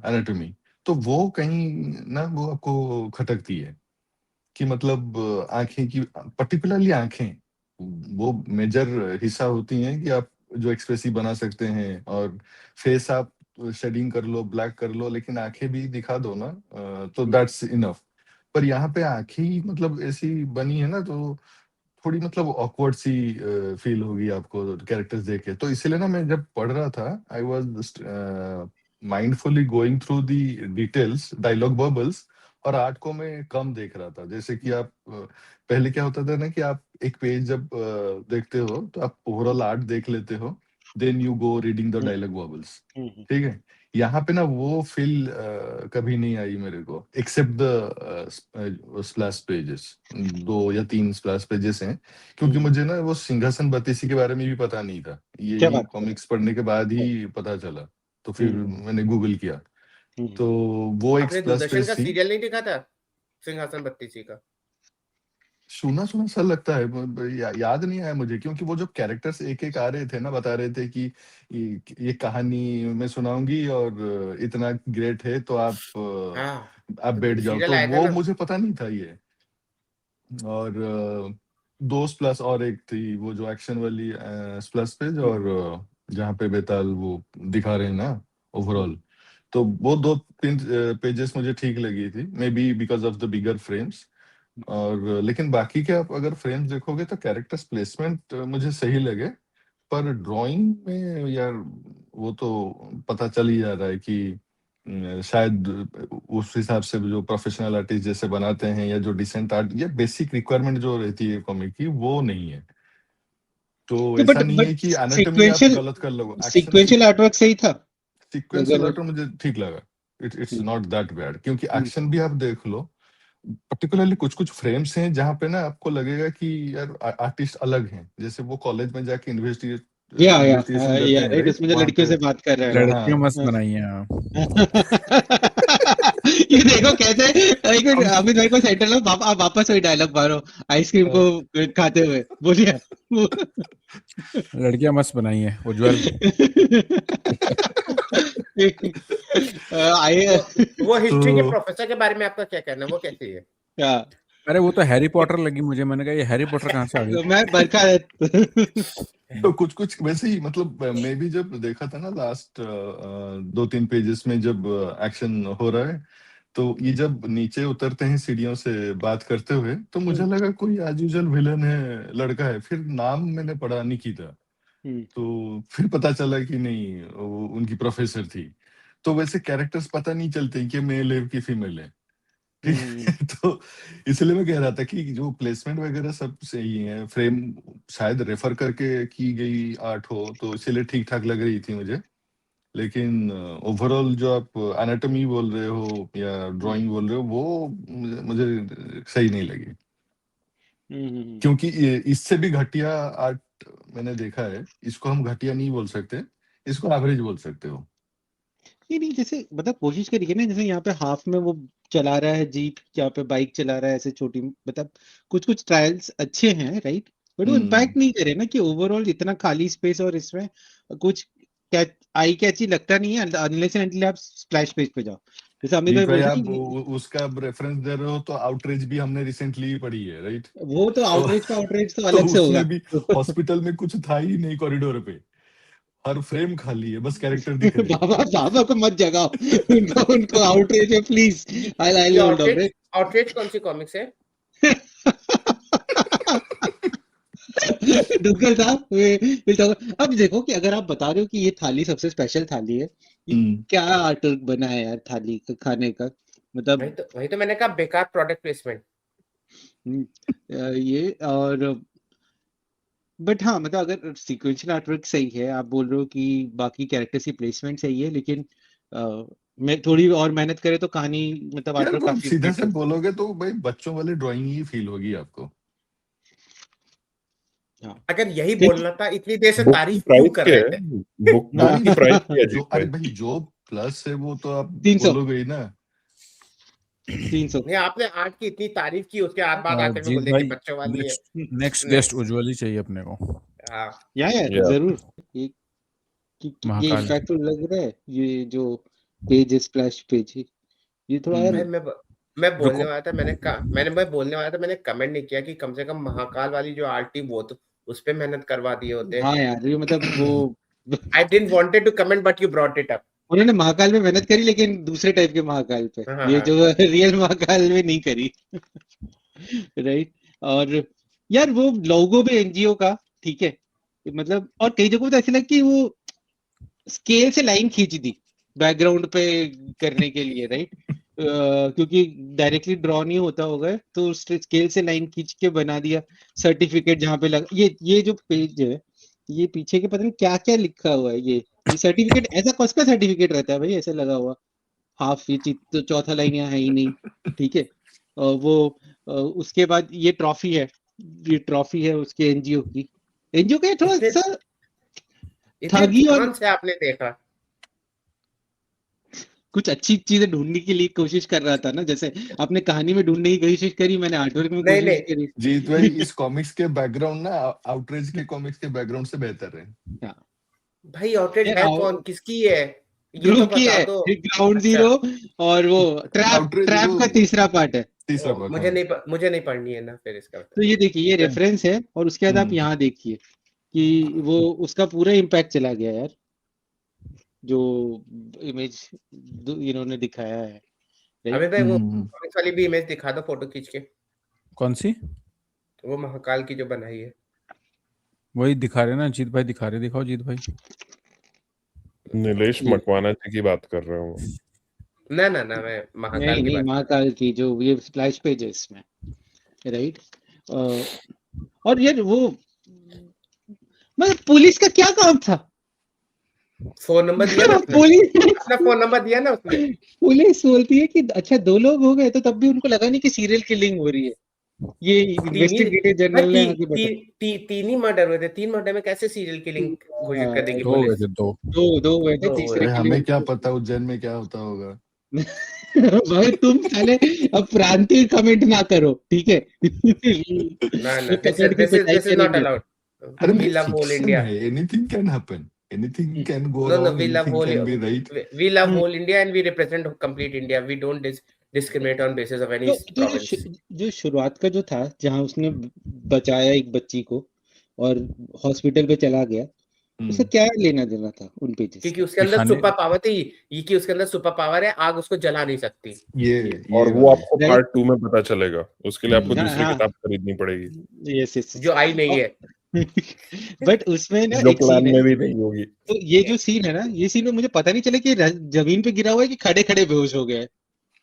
एनाटॉमी, तो वो कहीं ना वो आपको खटकती है कि मतलब आंखें की, पर्टिकुलरली आंखें वो मेजर हिस्सा होती हैं कि आप जो एक्सप्रेसिव बना सकते हैं, और फेस आप शेडिंग कर लो, ब्लैक कर लो, लेकिन आंखें भी दिखा दो ना, तो दैट्स इनफ। पर यहाँ पे आंखें ही मतलब ऐसी बनी है ना, तो थोड़ी मतलब ऑकवर्ड सी फील होगी आपको कैरेक्टर्स देख के। तो इसीलिए ना मैं जब पढ़ रहा था, I was mindfully going through the details, dialogue bubbles, और आर्ट को मैं कम देख रहा था। जैसे कि आप पहले क्या होता था ना कि आप एक पेज जब देखते हो तो आप ओवरऑल आर्ट देख लेते हो, then you go reading the dialogue bubbles, ठीक है। यहाँ पे ना वो फील कभी नहीं आई मेरे को, एक्सेप्ट द स्प्लैश पेजेस, 2 या 3 स्प्लैश पेजेस हैं, क्योंकि मुझे ना वो सिंहासन बत्तीसी के बारे में भी पता नहीं था, यही कॉमिक्स पढ़ने के बाद ही पता चला, तो फिर मैंने गूगल किया, तो वो एक आपने स्प्लैश दूरदर्शन पेज का थी। सीरियल नहीं देखा था सिंहासन बत्तीसी का? सुना सा लगता है, याद नहीं आया मुझे, क्योंकि वो जो कैरेक्टर्स एक एक आ रहे थे ना, बता रहे थे कि ये कहानी मैं सुनाऊंगी और इतना ग्रेट है तो आप बैठ जाओ, सीरियल तो आया था वो ना। मुझे पता नहीं था ये। और दोस्त प्लस और एक थी वो जो एक्शन वाली स्प्लश पेज, और जहाँ पे बेताल वो दिखा रहे हैं ना ओवरऑल, तो वो 2-3 पेजेस मुझे ठीक लगी थी, may be because of the bigger frames. और लेकिन बाकी के आप अगर फ्रेम्स देखोगे तो कैरेक्टर्स प्लेसमेंट मुझे सही लगे, पर ड्राइंग में यार वो तो पता चल ही जा रहा है कि शायद उस हिसाब से जो प्रोफेशनल आर्टिस्ट जैसे बनाते हैं, या जो डिसेंट आर्ट या बेसिक रिक्वायरमेंट जो रहती है कॉमिक की, वो नहीं है। तो ऐसा नहीं है कि एनाटॉमी आप गलत कर लो, एक्शन सीक्वेंशियल आर्टवर्क सही था। सीक्वेंशियल आर्ट मुझे ठीक लगा, इट्स नॉट दैट बैड, क्योंकि एक्शन भी आप देख लो, पर्टिकुलरली कुछ फ्रेम्स हैं जहाँ पे ना आपको लगेगा कि यार आर्टिस्ट अलग हैं, जैसे वो कॉलेज में जाके इन्वेस्टिगेशन करते हैं, राइट, राइट, उसमें जो वहां लड़कियों पे से बात कर रहे हैं। लड़कियां मस्त हाँ। बनाई हैं आप। ये देखो कैसे एक मिनट, अमित भाई को सेंटर लो, आप वापस वही डायलॉग मारो आइसक्रीम को खाते हुए, बोलिए। लड़कियां मस्त बनाई हैं उज्जवल। वो हिस्ट्री के तो प्रोफेसर के बारे में आपका क्या कहना है, वो कैसी है? क्या अरे वो तो हैरी पॉटर लगी मुझे, मैंने कहा ये हैरी पॉटर कहाँ से आ गई। मैं बरखा तो कुछ वैसे ही, मतलब मैं भी जब देखा था ना लास्ट 2-3 पेजेस में, जब एक्शन हो रहा है, तो ये जब नीचे उतरते हैं सीढ़ियों से बात करते हुए, तो मुझे लगा कोई एज यूजुअल विलन है, लड़का है, फिर नाम मैंने पढ़ा निकिता, तो फिर पता चला कि नहीं, वो उनकी प्रोफेसर थी। तो वैसे कैरेक्टर्स पता नहीं चलते कि मेल है कि फीमेल है, ठीक है। तो इसलिए मैं कह रहा था कि जो प्लेसमेंट वगैरह सब सही है, फ्रेम शायद रेफर करके की गई आर्ट हो, तो इसलिए ठीक ठाक लग रही थी मुझे। लेकिन ओवरऑल जो आप एनाटॉमी बोल रहे हो या ड्राइंग बोल रहे हो, वो मुझे सही नहीं लगी, क्योंकि इससे भी घटिया आर्ट मैंने देखा है। इसको हम घटिया नहीं बोल सकते, इसको एवरेज बोल सकते हो। नहीं, जैसे मतलब कोशिश करिए ना, जैसे यहाँ पे हाफ में वो चला रहा है जीप, यहाँ पे बाइक चला रहा है, ऐसे छोटी, मतलब कुछ ट्रायल्स अच्छे हैं, राइट, बट वो इम्पैक्ट नहीं करे ना कि ओवरऑल इतना खाली स्पेस, और इसमें कुछ आई कैची लगता नहीं है अनलेस एंड अनटिल आप स्प्लैश पेज पे जाओ, जैसे अमित भाई जीत बोल भाई, रहे आप हैं। उसका रेफरेंस दे रहे हो, तो आउटरीच भी हमने रिसेंटली पढ़ी है, राइट। वो तो तो आउटरीच तो तो अलग से होगा। उसमें भी हॉस्पिटल में कुछ था ही नहीं, कॉरिडोर पे हर फ्रेम खाली है, बस कैरेक्टर दिख रहे हैं। बाबा को मत जगाओ, उनको आउटरीच है प्लीज, आई ये होल्ड ऑन। आउटरीच कौन सी कॉमिक्स है? डुग्गल साहब, अब देखो कि अगर आप बता रहे हो कि ये थाली सबसे स्पेशल थाली है, ये क्या आर्ट बना है यार थाली का खाने का, मतलब वही तो मैंने कहा, बेकार प्रोडक्ट प्लेसमेंट। ये और बट हाँ, मतलब अगर सीक्वेंशियल आर्टवर्क सही है, आप बोल रहे हो कि बाकी कैरेक्टर्स की प्लेसमेंट सही है, लेकिन मैं थोड़ी और मेहनत करे तो कहानी, मतलब यार आर्टवर्क वो काफी सीधा से बेटर। बोलोगे तो भाई बच्चों वाली ड्राइंग ही फील होगी आपको। अगर यही बोलना था, इतनी देर से बुक की तारीफ क्यों प्राइस कर क्या रहे है? थे? बुक की प्राइस क्या है जो, जीत अरे भाई? भाई जो प्लस है वो तो आप 300 बोलोगे ही ना। 300 नहीं, आपने आर्ट की इतनी तारीफ की, उसके बाद आखिर में जीत बोले कि भाई, बच्चों वाली है। नेक्स्ट गेस्ट उज्जवल ही चाहिए अपने को। हाँ, यार Yeah. जरूर, ये ये महाकाल। इम्पैक्टफुल लग रहा है, ये जो पेज स्प्लैश पेज, ये थोड़ा यार। भाई मैं बोलने रुको, वाला था, मैं बोलने वाला था, मैंने कमेंट नहीं किया कि कम से कम महाकाल वाली जो आर्ट थी वो तो उस पे मेहनत करवा दिए होते। हाँ यार, ये मतलब वो I didn't wanted to comment but you brought it up. उन्होंने महाकाल में मेहनत करी, लेकिन दूसरे टाइप के महाकाल पे, हाँ, ये हाँ। जो रियल महाकाल में नहीं करी। राइट। और यार वो लोगो भी एनजीओ का ठीक है, मतलब, और कई जगहों पे तो ऐसा लगा कि वो स्केल से लाइन खींच दी बैकग्राउंड पे करने के लिए, राइट, क्योंकि डायरेक्टली ड्रॉ नहीं होता होगा, तो स्केल से लाइन खींच के बना दिया। सर्टिफिकेट जहाँ पे लगा, ये जो पेज है, ये पीछे के पता नहीं क्या क्या लिखा हुआ है, ये सर्टिफिकेट, ऐसा कौन सा सर्टिफिकेट रहता है भाई ऐसे लगा हुआ, हाफ, ये तो चौथा लाइन यहाँ है ही नहीं, ठीक है। वो उसके बाद ये ट्रॉफी है उसके एनजीओ का, थोड़ा इतने सा इतने ठगी और ध्यान से आपने देखा? कुछ अच्छी चीजें ढूंढने के लिए कोशिश कर रहा था ना, जैसे आपने कहानी में ढूंढने की कोशिश करी, मैंने आर्टवर्क में नहीं, कोशिश नहीं। करी। जीत भाई इस कॉमिक्स के बैकग्राउंड ना आउटरेज के कॉमिक्स के बैकग्राउंड से बेहतर है। भाई आउटलेट यार, है कौन, किसकी है, ये तो ग्रुप की बता है, दो। ग्राउंड अच्छा, जीरो और वो ट्रैप आउटरेज ट्रैप वो का तीसरा पार्ट है। तीसरा ओ, पार्ट, मुझे हाँ। नहीं पढ़नी है ना फिर इसका तो ये देखिए, ये क्या? रेफरेंस है, और उसके बाद आप यहाँ देखिए कि वो उसका पूरा इम्पैक्ट चला गया यार, जो इमेज इन्होंने दिखाया है। अबे भाई वो हम्म। कॉमिक्स वाली भी इमेज दिखा दो फोटो खींच के, कौन सी? वो महाकाल की जो बनाई है। वही दिखा रहे ना जीत भाई, दिखा रहे, दिखाओ जीत भाई। नीलेश ये- मकवाना जी की बात कर रहे हूँ। ना ना ना, मैं महाकाल नहीं की नहीं, बात कर महाकाल की जो ये स्प्लैश पेज है इसमें, राइट। और यार वो मतलब पुलिस का क्या काम था? रहा हूँ। फोन नंबर दिया ना उसने, पुलिस अपना फोन नंबर दिया ना उसने। पुलिस बोलती है कि अच्छा 2 लोग हो गए, तो तब भी उनको लगा नहीं कि सीरियल किलिंग हो रही है। ये इन्वेस्टिगेटिव जनरल ने आगे बताया। तीन ही मर्डर हुए थे, 3 मर्डर में कैसे सीरियल किलिंग घोषित कर देगी दो हुए पुलिस? थे, दो। दो हुए थे, दो तीसरे हुए। के हमें लिए क्या पता उज्जैन में क्या होता होगा। भाई तुम साले अब प्रांतीय कमेंट ना करो, ठीक है? ना ये दिस पकड़ के इज पिटाई दिस इज नॉट करेंगे। अलाउड। अरे वी भाई लव होल फिक्शन इंडिया। है, anything can happen, anything can go No, wrong, we love anything whole, can be right. we love whole India and we represent complete India. We don't discriminate on basis of any तो province. जो शुरुआत का जो था, जहाँ उसने बचाया एक बच्ची को और हॉस्पिटल पे चला गया, उसे क्या लेना देना था उन पेजेस क्योंकि का? उसके अंदर दिखाने- सुपर पावर थी, ये कि उसके अंदर सुपर पावर है, आग उसको जला नहीं सकती। ये और वो वाला। आपको Right. पार्ट 2 में पता चलेगा, उसके लिए आपको हाँ, दूसरी हाँ। किताब खरीदनी पड़ेगी, यस जो आई नहीं है। बट उसमें ना जो एक प्लान सीन में है, भी नहीं होगी। तो ये जो सीन है ना, ये सीन में मुझे पता नहीं चला कि जमीन पे गिरा हुआ है कि खड़े खड़े बेहोश हो गया है।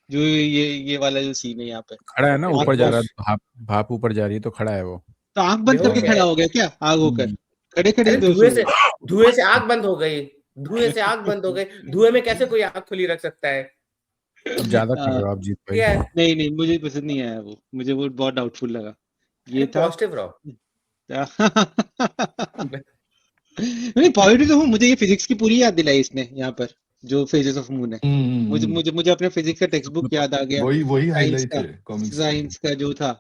जो ये वाला जो सीन है यहाँ पे, खड़ा है ना, आग ऊपर जा बंद- रहा है, भाप ऊपर जा रही है तो खड़ा है वो। तो आंख बंद बेहोश करके है। खड़ा हो गया क्या आग होकर? खड़े खड़े अरे बेहोश हो गए। धुएं से आग बंद हो गई, धुएं से आग बंद हो गई। धुएं में कैसे कोई आग खुली रख सकता है? अब ज्यादा कर रहे हो आप जीत भाई। क्या है? नहीं नहीं, मुझे पसंद नहीं आया वो, मुझे वो बहुत डाउटफुल लगा। ये था पॉजिटिव रहो। नहीं, पॉजिटिव तो हूँ। मुझे ये फिजिक्स की पूरी याद दिलाई इसने यहाँ पर, जो फेजेस ऑफ मून है। मुझे अपने फिजिक्स का टेक्स्ट बुक याद आ गया, वही साइंस हाईलाइट का, है कॉमिक्स। साइंस का जो था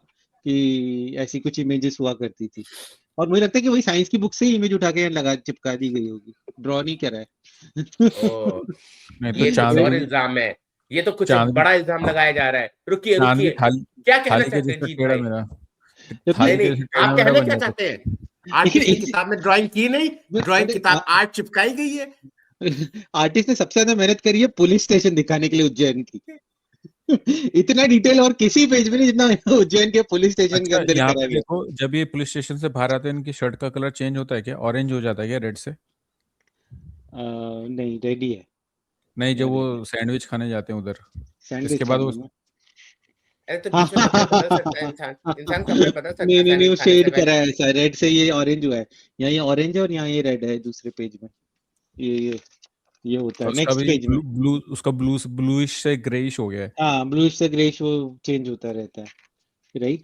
कि ऐसी कुछ इमेजेस हुआ करती थी, और मुझे लगता है कि वही साइंस की बुक से ही इमेज उठा के लगा चिपका दी गई होगी, ड्रॉ नहीं करा है। नहीं तो ये कुछ और चांदनी इल्जाम है, ये तो कुछ चांदनी- बड़ा इल्जाम लगाया जा रहा है। रुकिए चांदनी रुकिए, थाली क्या कहना थाली के चाहते हैं जैसा जीत टेढ़ा भाई? मेरा तो थाली नहीं के नहीं, जैसा टेढ़ा आप मेरा कहना बन क्या जाता। चाहते हैं? आर्टिस्ट ने किताब में ड्राइंग की नहीं, ड्राइंग किताब आर्ट चिपकाई गई है। आर्टिस्ट ने सबसे ज्यादा मेहनत करी है पुलिस स्टेशन दिखाने के लिए उज्जैन की। इतना डिटेल और किसी पेज में नहीं जितना उज्जैन के पुलिस स्टेशन के अच्छा अंदर यहाँ करा पे गया। देखो, जब ये पुलिस स्टेशन से बाहर आते हैं इनकी शर्ट का कलर चेंज होता है क्या? ऑरेंज हो जाता है क्या रेड से? नहीं, रेडी है नहीं, जब हाँ, वो सैंडविच खाने जाते हैं उधर, सैंडविच इसके बाद वो खाने में। अरे तो बीच में कपड़े बदल सकता है इंसान, इंसान कपड़े बदल सकता नहीं है नहीं नहीं, वो सैंडविच खाने से शेड पहले। करा है ऐसा, रेड से ये ऑरेंज हुआ है, यहाँ ये ऑरेंज है और यहाँ ये रेड है दूसरे पेज में। ये होता है उसका नेक्स्ट भी पेज में। ब्लू उसका ब्लूइश से ग्रेइश हो गया है। हाँ, ब्लूइश से ग्रेइश वो चेंज होता रहता है, राइट।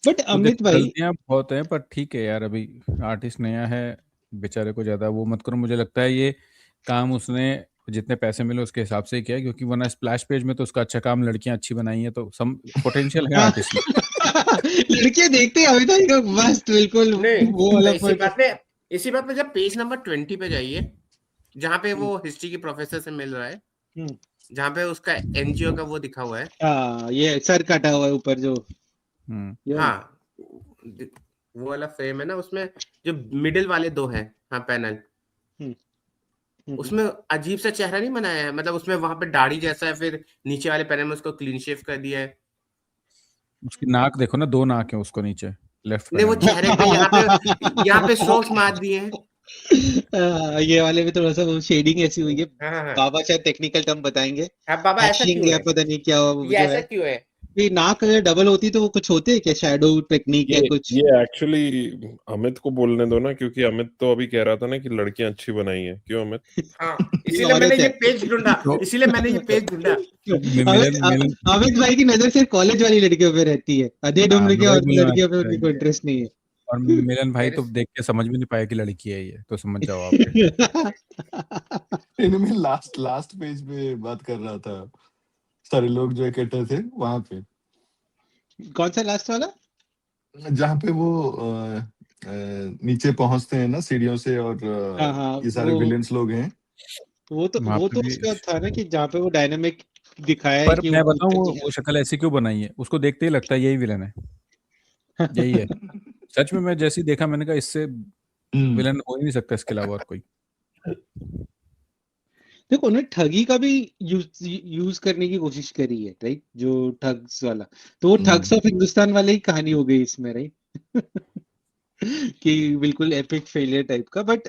बट तो अमित देखो भाई, गलतियां बहुत हैं, पर ठीक है यार, अभी आर्टिस्ट नया है, बेचारे को ज्यादा वो मत करो। मुझे लगता है ये काम उसने जितने पैसे मिले उसके हिसाब से ही किया, क्योंकि वरना स्प्लैश पेज में तो उसका अच्छा काम लड़कियां अच्छी बनाई है, तो सम पोटेंशियल है आर्टिस्ट में। लड़कियां देखते हैं अमित भाई को मस्त, बिल्कुल नहीं, वो वाला इसी बात पे जब पेज नंबर 20 पे जाइए, जहाँ पे वो हिस्ट्री की प्रोफेसर से मिल रहा है, जहाँ पे उसका एनजीओ का वो दिखा हुआ है। हाँ, ये सर कटा हुआ है ऊपर जो। हाँ, वो वाला फ्रेम है ना, उसमें जो मिडिल वाले दो हैं, हाँ पैनल, उसमें अजीब सा चेहरा नहीं बनाया है, मतलब उसमें वहां पे दाढ़ी जैसा है, फिर नीचे वाले पैनल में उसको क्लीन शेव कर दिया है। उसकी नाक देखो ना, 2 नाक है उसको नीचे लेफ्ट नहीं, वो चेहरे पे यहाँ पे स्ट्रोक्स मार दिए हैं। ये वाले में थोड़ा सा वो शेडिंग ऐसी हुई है। हाँ। बाबा शायद टेक्निकल टर्म बताएंगे। बाबा ऐसा क्यों या है? पता नहीं क्या वो ये जो ऐसा है, क्यों है? ये नाक अगर डबल होती तो वो कुछ होते हैं क्या, शैडो टेक्निक या कुछ? ये एक्चुअली अमित को बोलने दो ना, क्योंकि अमित तो अभी कह रहा था ना कि लड़कियां अच्छी बनाई हैं। क्यों अमित? हाँ, इसीलिए मैंने ये पेज ढूंढा, इसीलिए मैंने ये पेज ढूंढा। अमित भाई की नजर सिर्फ कॉलेज वाली लड़कियों पे रहती है, अधे डुम लड़कियों पे उनको इंटरेस्ट नहीं है। और मिलन भाई तो देख के समझ भी नहीं पाया कि लड़की है ये, तो समझ जाओ आप। इनमें लास्ट पेज पे बात कर रहा था, सारे लोग जो इकट्ठे थे वहां पे। कौन सा लास्ट वाला? जहाँ पे वो नीचे पहुंचते हैं ना सीढ़ियों से, और हाँ, ये सारे विलेंस लोग हैं। वो वहाँ तो पे भी उसका था ना कि जहाँ पे वो डायनामिक दिखाया है पर कि मैं वो बताऊं वो शक्ल ऐसी क्यों बनाई है, उसको देखते ही लगता है यही विलन है, यही है। सच में मैं जैसे ही देखा मैंने कहा इससे विलन हो ही नहीं सकता इसके अलावा और कोई। देखो उन्होंने ठगी का भी यूज करने की कोशिश करी है, राइट, जो ठग्स वाला, तो वो ठग्स ऑफ हिंदुस्तान वाले ही कहानी हो गई इसमें, राइट। कि बिल्कुल एपिक फेलियर टाइप का। बट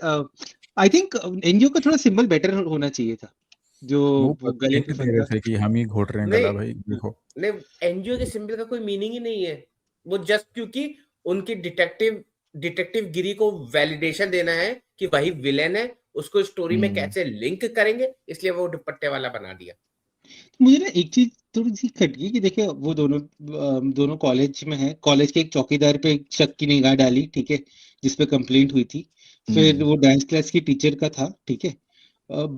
आई थिंक एनजीओ का थोड़ा सिंबल बेटर होना चाहिए था, जो वो गले हिंट पे दे रहे फंदा। थे कि हम ही घोट रहे हैं गला भाई देखो। नहीं, एनजीओ के सिंबल का कोई मीनिंग ही नहीं है, वो जस्ट क्योंकि उनकी डिटेक्टिव गिरी को वैलिडेशन देना है कि वही विलेन है, उसको स्टोरी में कैसे लिंक करेंगे, इसलिए वो दुपट्टे वाला बना दिया। मुझे ना एक चीज थोड़ी सी खटकी कि देखिए वो दोनों कॉलेज में है, कॉलेज के एक चौकीदार पे शक की निगाह डाली, ठीक है, जिसपे कंप्लेंट हुई थी। फिर वो डांस क्लास की टीचर का था, ठीक है।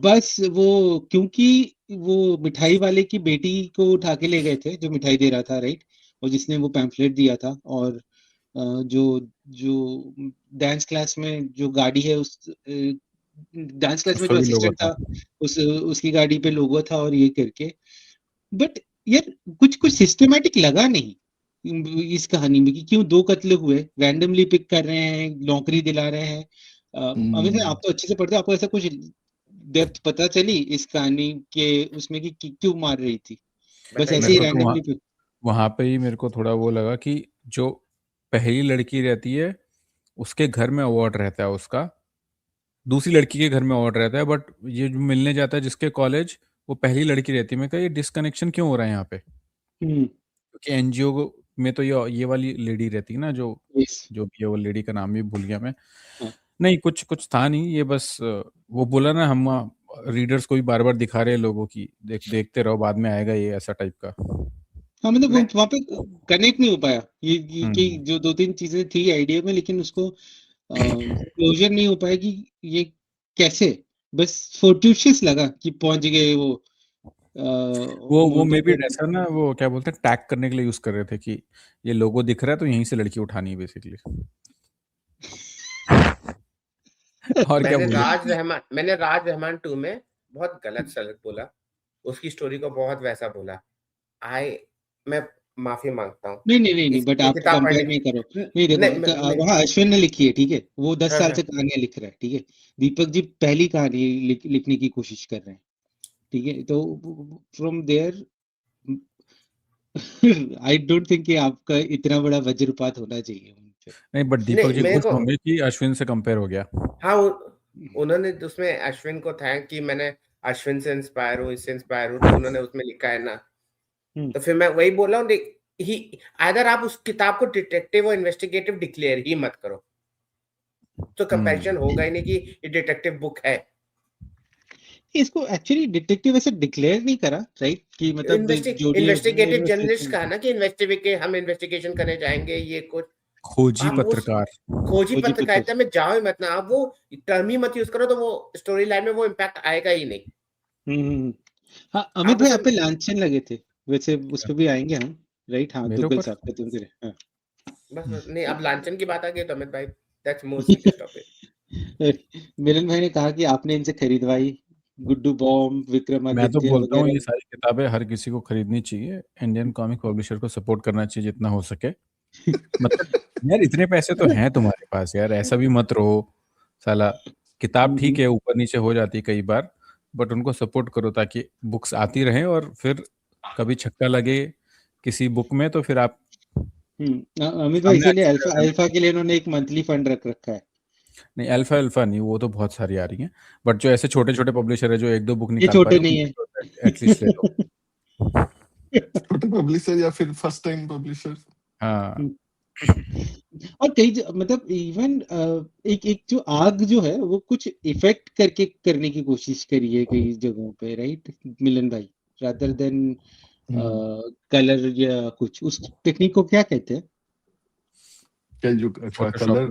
बस वो क्योंकि वो मिठाई वाले की बेटी को उठा के ले गए थे, जो मिठाई दे रहा था, राइट, और जिसने वो पैम्फलेट दिया था, और जो जो डांस क्लास में जो गाड़ी है, उस डांस क्लास में उसका जो भी लोगो असिस्टेंट था। था, उसकी गाड़ी पे लोगो था, और ये करके। बट यार कुछ सिस्टमेटिक लगा नहीं इस कहानी में कि क्यों दो कत्ल हुए, रैंडमली पिक कर रहे हैं, नौकरी दिला रहे हैं। अमित भाई आप तो अच्छे से पढ़ते हो, आपको ऐसा कुछ डेप्थ पता चली इस कहानी के उसमें कि क्यों मार रही थी? बस ऐसे ही मेरे को तो रैंडमली पिक। वहां पे ही मेरे को थोड़ा वो लगा कि जो पहली लड़की रहती है उसके घर में अवार्ड रहता है उसका, दूसरी लड़की के घर में अवार्ड रहता है, बट ये जो मिलने जाता है जिसके कॉलेज, वो पहली लड़की रहती है। मैं कहा ये डिसकनेक्शन क्यों हो रहा है यहाँ पे, क्योंकि एनजीओ में तो ये वाली लेडी रहती है ना, जो भी है, वो लेडी का नाम भी भूल गया मैं। नहीं कुछ था नहीं, ये बस वो बोला ना हम रीडर्स को भी बार बार दिखा रहे हैं लोगों की, देखते रहो बाद में आएगा ये, ऐसा टाइप का। हाँ मतलब वो वहाँ पे कनेक्ट नहीं हो पाया ये कि जो दो तीन चीजें थी आइडिया में, लेकिन उसको क्लोजर नहीं हो पाया कि ये कैसे, बस फोर्ट्यूशियस लगा कि पहुंच गए वो मे बी ऐसा ना, वो क्या बोलते हैं, टैग करने के लिए यूज कर रहे थे कि ये लोगो दिख रहा है तो यहीं से लड़की उठानी है बेसिकली। और क्या बोला? मैंने राज रहमान 2 में बहुत गलत सलत बोला, उसकी स्टोरी को बहुत वैसा बोला। मैं माफी मांगता हूँ। नहीं, बट आप कंपेयर नहीं करो। नहीं देखो वहाँ अश्विन ने लिखी है, ठीक है, वो 10 साल से कहानियां लिख रहा है, ठीक है। दीपक जी पहली कहानी लिखने की कोशिश कर रहे हैं, ठीक है, तो from there I don't think कि आपका इतना बड़ा वज्रपात होना चाहिए। नहीं बट दीपक जी खुश होंगे कि अश्विन से कंपेयर हो गया। हाँ उन्होंने उसमें अश्विन को थैंक कि मैंने अश्विन से इंस्पायर हूँ, इससे इंस्पायर हूँ, तो उन्होंने उसमें लिखा है ना। तो फिर मैं वही बोल रहा हूँ, अगर आप उस किताब को डिटेक्टिव और इन्वेस्टिगेटिव डिक्लेयर ही मत करो तो कंपैरिजन होगा ही नहीं कि ये डिटेक्टिव बुक है। इसको एक्चुअली डिटेक्टिव ऐसे डिक्लेयर नहीं करा, राइट, कि मतलब इन्वेस्टिगेटिव जर्नलिस्ट कहा ना कि हम इन्वेस्टिगेशन करने जाएंगे, ये कुछ खोजी पत्रकारिता में जाओ ही मत ना, आप वो टर्म ही मत यूज करो, तो वो स्टोरी लाइन में वो इम्पैक्ट आएगा ही नहीं। हाँ अमित भाई आप पे लांछन लगे थे, वैसे उस पे भी आएंगे हम, राइट। हाँ दुग्गल साहब पे तुम गिरे। हाँ बस नहीं, अब लांछन की बात आ गई तो अमित भाई दैट्स मोर सीरियस टॉपिक। मिलन भाई ने कहा कि आपने इनसे खरीदवाई गुड्डू बॉम्ब, विक्रमादित्य। मैं तो बोलता हूँ ये सारी किताबें हर किसी को खरीदनी चाहिए, इंडियन कॉमिक पब्लिशर को सपोर्ट करना चाहिए जितना हो सके। मतलब यार इतने पैसे तो हैं तुम्हारे पास यार, ऐसा भी मत रहो साला। किताब ठीक है ऊपर नीचे हो जाती कई बार, बट उनको सपोर्ट करो ताकि बुक्स आती रहें, और फिर कभी छक्का लगे किसी बुक में तो फिर आप। अमित भाई इसीलिए अल्फा के लिए उन्होंने एक मंथली फंड रख रखा है। नहीं अल्फा नहीं, वो तो बहुत सारी आ रही हैं, बट जो ऐसे छोटे छोटे पब्लिशर है जो एक दो बुक निकाल छोटे नहीं है, एटलीस्ट ले लो। छोटे पब्लिशर या फिर फर्स्ट टाइम पब्लिशर। हाँ और कई मतलब इवन एक जो आग जो है वो कुछ इफेक्ट करके करने की कोशिश करी है कई जगहों पे, राइट मिलन भाई, रादर देन कलर या कुछ। उस टेक्निक को क्या कहते हैं? क्या जो कलर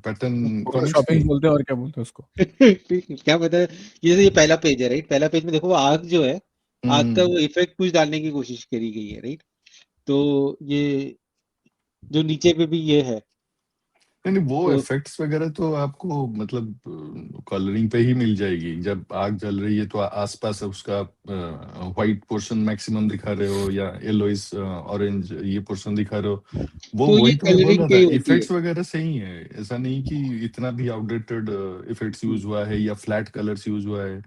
पैटर्न कॉमिक्स फोटोशॉपिंग की बोलते हैं और क्या बोलते हैं उसको। क्या पता है, ये पहला पेज है राइट, पहला पेज में देखो वो आग जो है, आग का वो इफेक्ट कुछ डालने की कोशिश करी गई है राइट। तो ये जो नीचे पे भी ये है, नहीं नहीं, वो तो इफेक्ट्स वगैरह तो आपको मतलब कलरिंग पे ही मिल जाएगी। जब आग जल रही है तो आसपास उसका व्हाइट पोर्शन मैक्सिमम दिखा रहे हो या येलोइस ऑरेंज ये पोर्शन दिखा रहे हो, वो ये वही तो मैं बोल कलरिंग रहा पे था। ही होती है। इफेक्ट्स वगैरह सही है, ऐसा नहीं कि इतना भी आउटडेटेड इफेक्ट्स यूज हुआ है या फ्लैट कलर्स यूज हुआ है।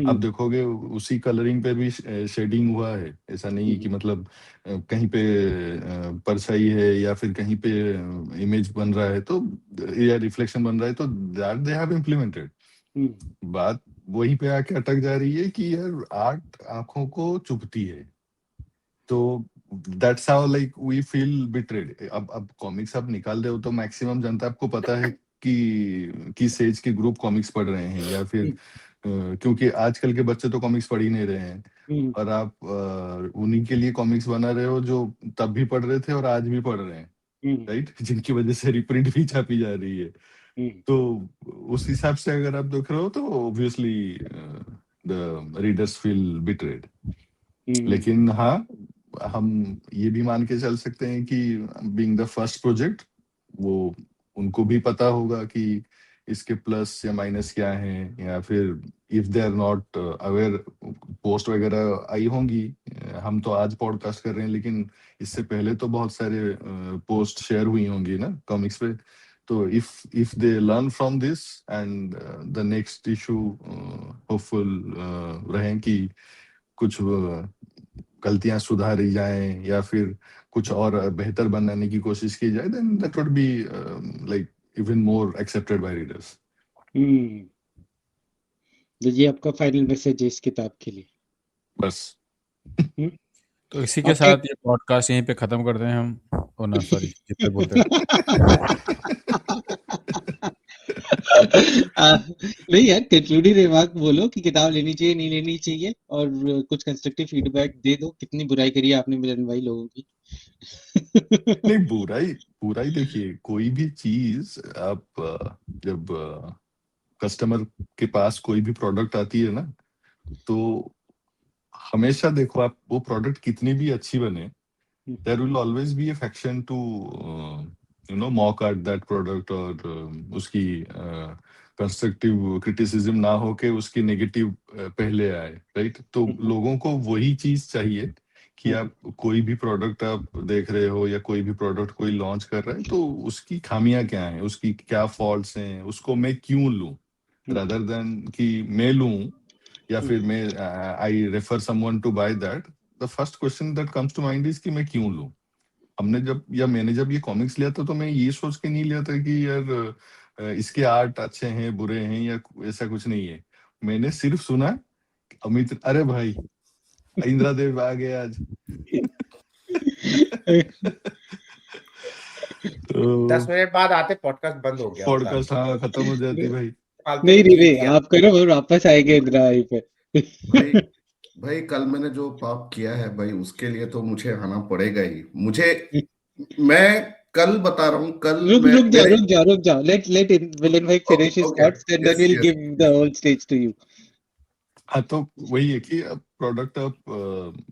आप देखोगे उसी कलरिंग पे भी शेडिंग हुआ है, ऐसा नहीं है कि मतलब कहीं पे परछाई है या फिर कहीं पे इमेज बन रहा है तो या रिफ्लेक्शन बन रहा है तो दैट दे हैव इम्प्लीमेंटेड। बात वहीं पे आके अटक जा रही है कि यार आर्ट आंखों को चुभती है, तो that's how like we feel betrayed. अब कॉमिक्स आप निकाल रहे हो तो मैक्सिमम जनता आपको पता है कि किस एज के ग्रुप कॉमिक्स पढ़ रहे हैं या फिर क्योंकि आजकल के बच्चे तो कॉमिक्स पढ़ ही नहीं रहे हैं, और आप उन्हीं के लिए कॉमिक्स बना रहे हो जो तब भी पढ़ रहे थे और आज भी पढ़ रहे हैं राइट, जिनकी वजह से रिप्रिंट भी छापी जा रही है। तो उस हिसाब से अगर आप देख रहे हो तो obviously the readers feel betrayed. लेकिन हाँ, हम ये भी मान के चल सकते हैं कि बीइंग द फर्स्ट प्रोजेक्ट, वो उनको भी पता होगा कि इसके प्लस या माइनस क्या हैं, या फिर if they are not aware, post वगैरह आई होंगी। हम तो आज पॉडकास्ट कर रहे हैं लेकिन इससे पहले तो बहुत सारे पोस्ट शेयर हुई होंगी ना कॉमिक्स पे। तो if they learn from this and the next issue hopeful रहें कि कुछ गलतियां सुधारी जाएं या फिर कुछ और बेहतर बनाने की कोशिश की जाए, then that would be like even more accepted by readers. तो ये आपका फाइनल मैसेज है इस किताब के लिए? बस। तो इसी के साथ ये पॉडकास्ट यहीं पे खत्म करते हैं हम। ओ ना सॉरी, जितने बोलते हैं नहीं यार, कंक्लूडिंग रिमार्क बोलो कि किताब लेनी चाहिए नहीं लेनी चाहिए, और कुछ कंस्ट्रक्टिव फीडबैक दे दो। कितनी बुराई करी है आपने मिलन भाई लोगों की। नहीं, बुराई देखिए, कोई भी चीज आप जब कस्टमर के पास कोई भी प्रोडक्ट आती है ना, तो हमेशा देखो आप वो प्रोडक्ट कितनी भी अच्छी बने, there will always be a faction to mock at that product, और उसकी कंस्ट्रक्टिव क्रिटिसिज्म ना हो के उसकी नेगेटिव पहले आए राइट। तो लोगों को वही चीज चाहिए कि आप कोई भी प्रोडक्ट आप देख रहे हो या कोई भी प्रोडक्ट कोई लॉन्च कर रहा है तो उसकी खामियां क्या हैं, उसकी क्या फॉल्ट्स हैं, उसको मैं क्यों लूं, rather than कि मैं लूं या फिर मैं I refer someone to buy that. The first question that comes to mind is कि मैं क्यों लूं। मैंने जब ये कॉमिक्स लिया था तो मैं ये सोच के नहीं लिया था कि यार इसके आर्ट अच्छे हैं बुरे हैं या ऐसा कुछ नहीं है। मैंने सिर्फ सुना अमित, अरे भाई इंदिरा देव आ गए आज। तो 10 मिनट बाद आते पॉडकास्ट बंद हो गया। पॉडकास्ट हाँ खत्म हो जाती भाई। नहीं रे, आप करो और वापस आएंगे इंदिरा भाई पे। भाई कल मैंने जो पाप किया है भाई, उसके लिए तो मुझे आना पड़ेगा ही। मैं कल बता रहा हूँ, कल रुक जाओ, let विलन भाई finish his thoughts, and then we'll give the whole stage to you. हाँ, तो वही है कि अब प्रोडक्ट, अब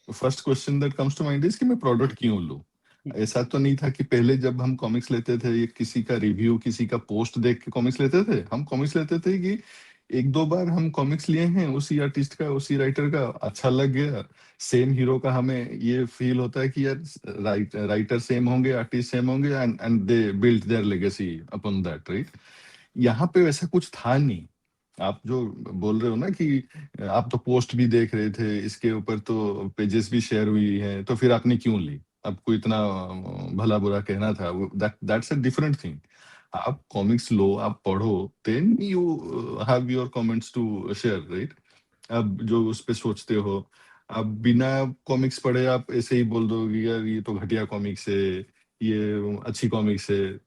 first question that comes to mind is कि मैं प्रोडक्ट क्यों लूं। ऐसा तो नहीं था कि पहले जब हम कॉमिक्स लेते थे, ये किसी का रिव्यू किसी का पोस्ट देख के कॉमिक्स लेते थे। हम कॉमिक्स लेते थे कि एक दो बार हम कॉमिक्स लिए हैं उसी आर्टिस्ट का उसी राइटर का, अच्छा लग गया, सेम हीरो का, हमें ये फील होता है कि यार राइटर सेम होंगे, आर्टिस्ट सेम होंगे, and they build their legacy upon that right. यहाँ पे वैसा कुछ था नहीं। आप जो बोल रहे हो ना कि आप तो पोस्ट भी देख रहे थे, इसके ऊपर तो पेजेस भी शेयर हुई हैं, तो फिर आपने क्यों ली, आपको इतना भला बुरा कहना था, दैट्स अ डिफरेंट थिंग। आप कॉमिक्स लो, आप पढ़ो, then you have your comments to share right. अब जो उस पे सोचते हो, आप बिना कॉमिक्स पढ़े आप ऐसे ही बोल दोगे यार ये तो घटिया कॉमिक्स है, ये अच्छी कॉमिक्स है।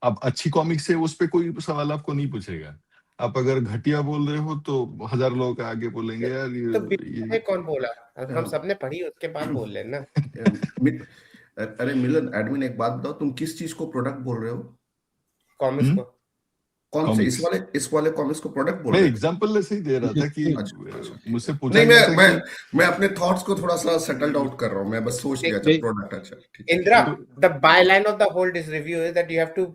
अब अच्छी कॉमिक्स है उस पे कोई सवाल आपको नहीं पूछेगा। आप अगर घटिया बोल रहे हो तो 1000 लोग आगे बोलेंगे यार तो कौन बोला, हम सबने पढ़ी उसके बाद बोल लेना। अरे मिलन एडमिन, एक बात बताओ, तुम किस चीज को प्रोडक्ट बोल रहे हो? कॉमिक्स को कौन से? कॉमिक्स इस वाले कॉमिक्स को प्रोडक्ट बोल मैं रहे हो? एग्जांपल ऐसे ही दे रहा था कि अच्छा। मुझसे पूछा नहीं, गया था मैं अपने थॉट्स को थोड़ा सा सेटल्ड आउट कर रहा हूँ। मैं बस सोच लिया था प्रोडक्ट। अच्छा ठीक है। Indira, the byline of the whole this review is that you have to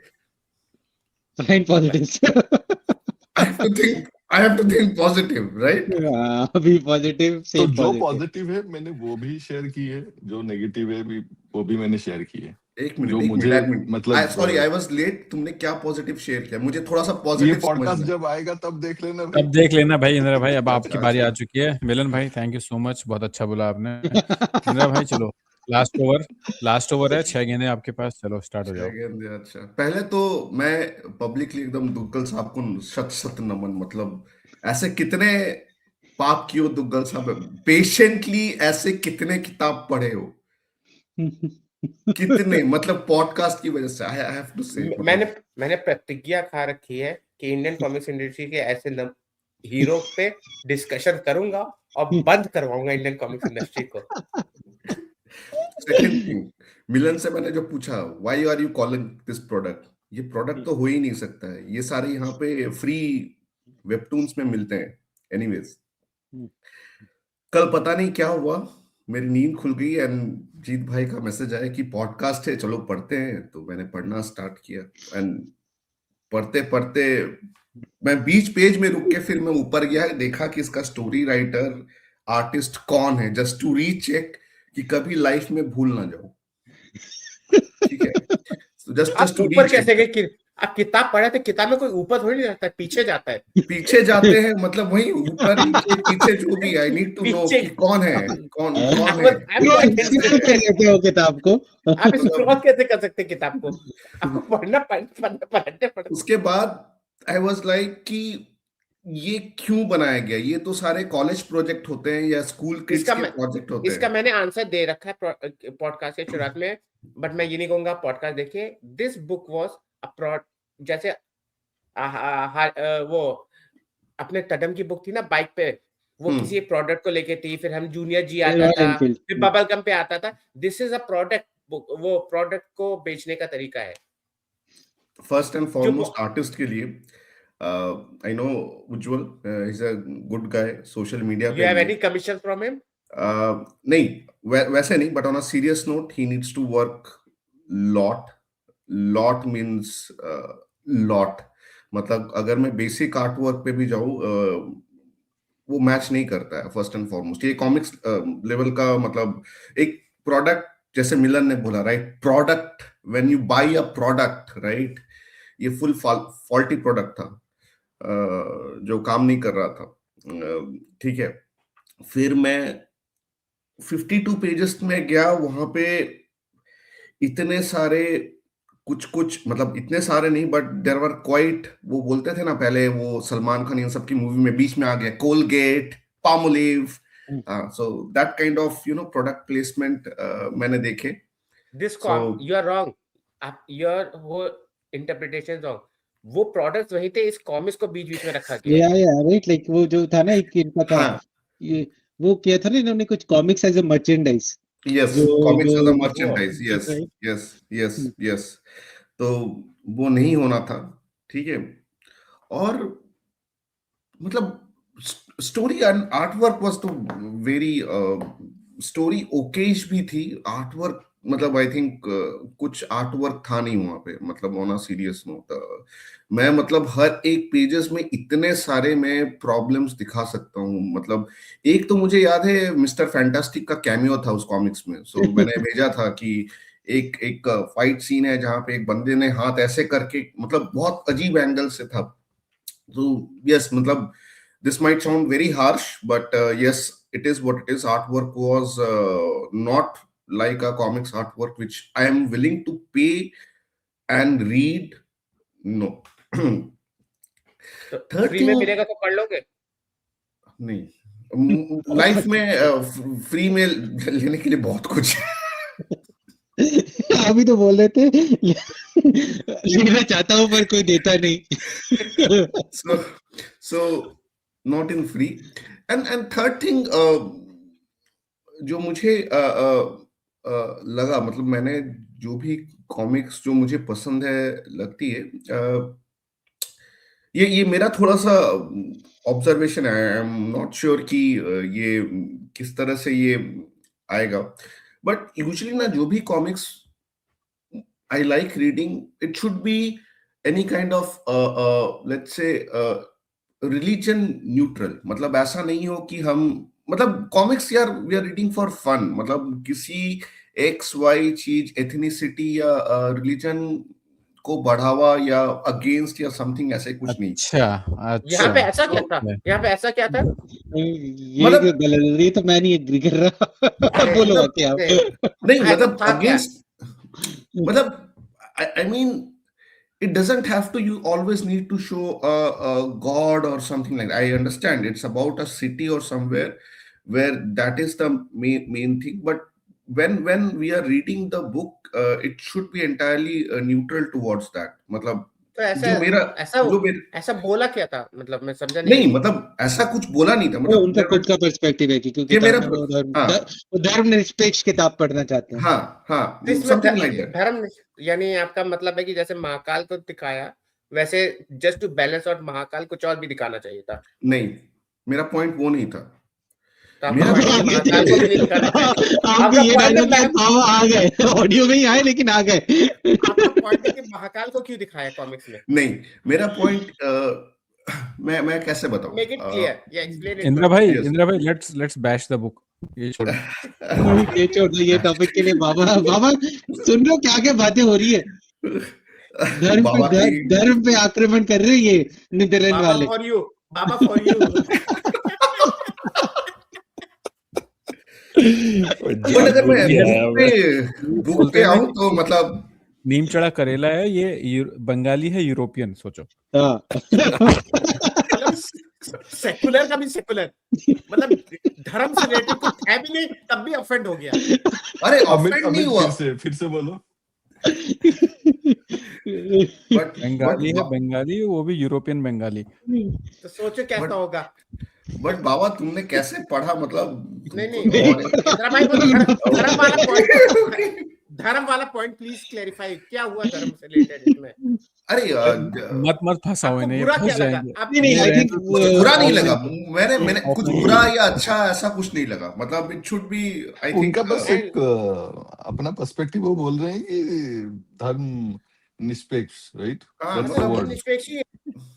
Find positives. I have to think positive, right? Be positive, तो say जो positive. पॉजिटिव है मैंने वो भी शेयर की है, जो नेगेटिव है भी वो भी मैंने शेयर की है। एक जो मिनट मुझे मतलब सॉरी, आई वाज लेट। तुमने क्या पॉजिटिव शेयर किया? मुझे थोड़ा सा ये पॉजिटिव पॉडकास्ट समझना है। जब आएगा तब देख लेना अब भाई। देख लेना भाई इंदिरा भाई, अब आपकी अच्छा, बारी आ अच्छा। चुकी है। मिलन भाई थैंक यू सो मच, बहुत अच्छा बोला आपने। इंदिरा भाई चलो, लास्ट ओवर है, 6 गेंदें आपके पास, चलो स्टार्ट हो जाओ। अच्छा, पहले तो मैं पब्लिकली एकदम दुग्गल साहब को शत शत नमन। मतलब ऐसे कितने पाप किए हो दुग्गल साहब, पेशेंटली ऐसे कितने किताब पढ़े हो, कितने, मतलब पॉडकास्ट की वजह से। आई हैव टू से मैंने प्रतिज्ञा खा रखी है कि इंडियन कॉमिक्स इंडस्ट्री के ऐसे हीरो पे डिस्कशन करूंगा और बंद करवाऊंगा इंडियन कॉमिक्स इंडस्ट्री को। सेकंड थिंग, मिलन से मैंने जो पूछा why are you calling this product, ये प्रोडक्ट तो हो ही नहीं सकता है, ये सारे यहाँ पे फ्री वेबटून्स में मिलते हैं। एनीवेज, कल पता नहीं क्या हुआ, मेरी नींद खुल गई एंड जीत भाई का मैसेज आया कि पॉडकास्ट है, चलो पढ़ते हैं। तो मैंने पढ़ना स्टार्ट किया एंड पढ़ते पढ़ते मैं बीच पेज में रुक के फिर मैं ऊपर गया, देखा कि इसका स्टोरी राइटर आर्टिस्ट कौन है, जस्ट टू रीचेक कि कभी लाइफ में भूल ना जाऊं। ठीक है, तो जस्ट टू ऊपर कैसे रीचेक। गए? आप किताब पढ़े थे, किताब में कोई ऊपर थोड़ी नहीं रहता है, पीछे जाता है। पीछे जाते हैं, मतलब वही ऊपर नीचे पीछे जो भी। आई नीड टू नो कि कौन है, कौन है। कर लेते हो किताब को। आप स्क्रॉल कैसे कर सकते हैं किताब को? आपको पढ़ना। उसके बाद आई वाज लाइक कि ये क्यों बनाया गया? ये तो सारे कॉलेज प्रोजेक्ट होते हैं या स्कूल किड्स के प्रोजेक्ट होते हैं। इसका मैंने आंसर दे रखा है पॉडकास्ट के शुरुआत में, बट मैं ये नहीं कहूंगा पॉडकास्ट देखिए। दिस बुक वाज जैसे वो अपने कदम की बुक थी ना बाइक पे, वो किसी प्रोडक्ट को लेके थी, फिर हम जूनियर जी आता था, फिर बबल गम पे आता था। This is a product book, वो प्रोडक्ट को बेचने का तरीका है। फर्स्ट एंड फॉरमोस्ट आर्टिस्ट के लिए I know Ujjwal, he is a good guy social media पे। You have any commission from him? नहीं, वैसे नहीं, but on a serious note he needs to work lot means lot. मतलब अगर मैं basic art work पे भी जाऊं, वो मैच नहीं करता है। फर्स्ट एंड फॉरमोस्ट ये कॉमिक्स लेवल का, मतलब एक प्रोडक्ट, जैसे मिलन ने बोला right, product, when you buy a product right, ये फुल फॉल्टी प्रोडक्ट था, जो काम नहीं कर रहा था। ठीक है, फिर मैं 52 पेजेस में गया, वहां पे इतने सारे कुछ मतलब इतने सारे नहीं, बट देयर वर क्वाइट, वो बोलते थे ना पहले, वो सलमान खान इन सब की मूवी में बीच में आ गया Colgate, Palmolive, so that kind of product placement मैंने देखे। This you are wrong, your वो इंटरप्रिटेशन रॉन्ग। वो प्रोडक्ट्स वही थे, इस कॉमिक्स को बीच में रखा गया। या राइट, लाइक वो जो था ना, एक इनका था, ये वो किया था ना इन्होंने, कुछ comics as a merchandise. Yes, comics as a merchandise, yes. तो वो नहीं होना था। ठीक है, और मतलब story and artwork was तो वेरी, स्टोरी ओकेश भी थी, आर्ट वर्क मतलब आई थिंक कुछ आर्ट वर्क था नहीं वहां पे। मतलब ऑन अ सीरियस नोट, मैं मतलब हर एक पेजेस में इतने सारे मैं प्रॉब्लम्स दिखा सकता हूँ। मतलब एक तो मुझे याद है मिस्टर फैंटास्टिक का कैमियो था उस कॉमिक्स में, सो मैंने भेजा था कि एक फाइट सीन है जहां पे एक बंदे ने हाथ ऐसे करके, मतलब बहुत अजीब एंगल से था। तो यस, मतलब this might sound very harsh, but yes, it is what it is. Artwork was not like a comics artwork which I am willing to pay and read. No. तो फ्री में मिलेगा तो पढ़ लोगे? नहीं, लाइफ में free में लेने के लिए बहुत कुछ अभी तो बोल रहे थे लेना चाहता हूँ पर कोई देता नहीं। so not in free, and third thing, जो मुझे लगा, मतलब मैंने जो भी कॉमिक्स जो मुझे पसंद है लगती है, ये मेरा थोड़ा सा ऑब्जर्वेशन है, आई एम नॉट श्योर कि ये किस तरह से ये आएगा, बट यूजुअली ना जो भी कॉमिक्स I like reading, it should be any kind of let's say religion neutral, मतलब ऐसा नहीं हो कि हम, मतलब कॉमिक्स यार we are reading for fun, मतलब किसी एक्स वाई चीज एथनिसिटी या रिलीजन को बढ़ावा या अगेंस्ट या समथिंग ऐसे कुछ नहीं। अच्छा यहाँ पे ऐसा क्या था? ओके। यहाँ पे ऐसा क्या था? ये मतलब- तो गलत है, ये तो मैं नहीं एग्री कर रहा। अरे, बोलो मतलब, क्या नहीं ऐसा मतलब था क्या? अगेंस्ट, मतलब I mean it doesn't have to, you always need to show a god or something like that. I understand it's about a city or somewhere where that is the main thing, but when we are reading the book, it should be entirely neutral towards that, मतलब तो ऐसा जो मेरा ऐसा बोला क्या था? मतलब मैं समझा नहीं, मतलब ऐसा कुछ बोला नहीं था, वो मतलब उनका खुद का पर्सपेक्टिव है कि क्योंकि ये मेरा किताब में वो हाँ। धर्मनिरपेक्ष किताब पढ़ना चाहते हैं। हाँ इसमें something like that. धर्म, यानी आपका मतलब है कि जैसे महाकाल को दिखाया वैसे just to balance out Mahakal कुछ और भी दिखाना चाहिए था। नहीं, मेरा पॉइंट वो नहीं था। तो आपका point है कि महाकाल को भी नहीं दिखाना चाहिए। आपके ये point है डायलॉग आ गए, ऑडियो में ही आए लेकिन आ गए। आपका पॉइंट है कि महाकाल को क्यों दिखाया कॉमिक्स में? नहीं, मेरा पॉइंट मैं कैसे बताऊं? मेक इट क्लियर या एक्सप्लेन इट। इंद्रा भाई Yes. Let's bash the book. ये छोड़ो। ये छोड़ दो, ये टॉपिक के लिए बाबा सुन रहे हो क्या क्या बातें हो रही है? धर्म पे आक्रमण कर रहे हैं ये नीदरलैंड वाले। बाबा फॉर यू बट अगर मैं बुक पे आऊं तो मतलब नीम चढ़ा करेला है, ये बंगाली है यूरोपियन, सोचो। सेकुलर का भी सेकुलर, मतलब धर्म से रिलेटेड कुछ है भी नहीं तब भी ऑफेंड हो गया। अरे ऑफेंड नहीं हुआ, फिर से बोलो। बंगाली है, बंगाली, वो भी यूरोपियन बंगाली। तो सोचो कैसा होगा। बट बाबा तुमने कैसे पढ़ा, मतलब नहीं धर्म वाला पॉइंट प्लीज क्लैरिफाई, क्या हुआ धर्म से रिलेटेड इसमें? अरे मत फंसाओ इन्हें, ये फंस जाएंगे। बुरा नहीं लगा, मैंने कुछ बुरा या अच्छा ऐसा कुछ नहीं लगा, मतलब it should B, I think उनका बस एक अपना पर्सपेक्टिव वो बोल रहे हैं कि धर्म निष्पेक्ष, राइट? निष्पेक्ष ही है,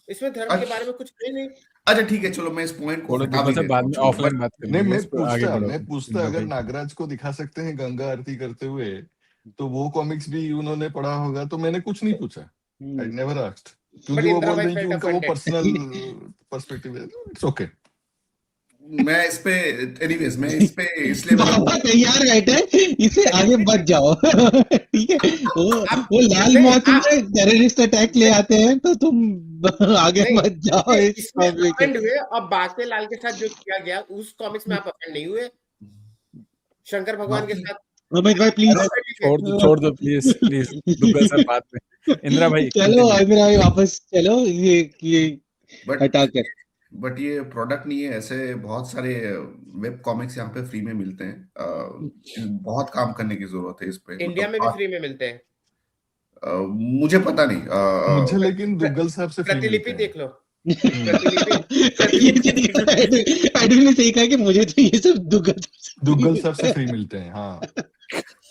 इसमें धर्म के बारे में कुछ नहीं। अच्छा ठीक है, चलो मैं इस पॉइंट को बाद में ऑफलाइन बात करेंगे। मैं पूछता अगर नागराज को दिखा सकते हैं गंगा आरती करते हुए तो वो कॉमिक्स भी उन्होंने पढ़ा होगा, तो मैंने कुछ नहीं पूछा। आई नेवर आस्क्ड, क्योंकि वो बोल रहे हैं कि उनका वो पर्सनल पर्सपेक्टिव है। It's okay. मैं इस पे एनीवेज मैं इस पे इसलिए तैयार बैठे, इसे आगे मत जाओ। ठीक है, वो लाल मौत में टेररिस्ट अटैक ले आते हैं तो तुम आगे मत जाओ। इस अफेंड हुए और बाके लाल के साथ जो किया गया उस कॉमिक्स में आप अफेंड नहीं हुए? शंकर भगवान के साथ अमित भाई प्लीज छोड़ दो प्लीज दुग्गल सर बात में। इंद्रा भाई चलो, इंद्रा भाई वापस चलो, ये हटा कर। बट ये प्रोडक्ट नहीं है, ऐसे बहुत सारे वेब कॉमिक्स यहाँ पे फ्री में मिलते हैं। बहुत काम करने की जरूरत है इस पे। इंडिया में भी फ्री में मिलते हैं। मुझे पता नहीं, मुझे लेकिन दुग्गल साहब से प्रतिलिपि देख लो। एडमिन ने सही कहा कि मुझे तो ये सब दुग्गल साहब से फ्री मिलते हैं। हाँ,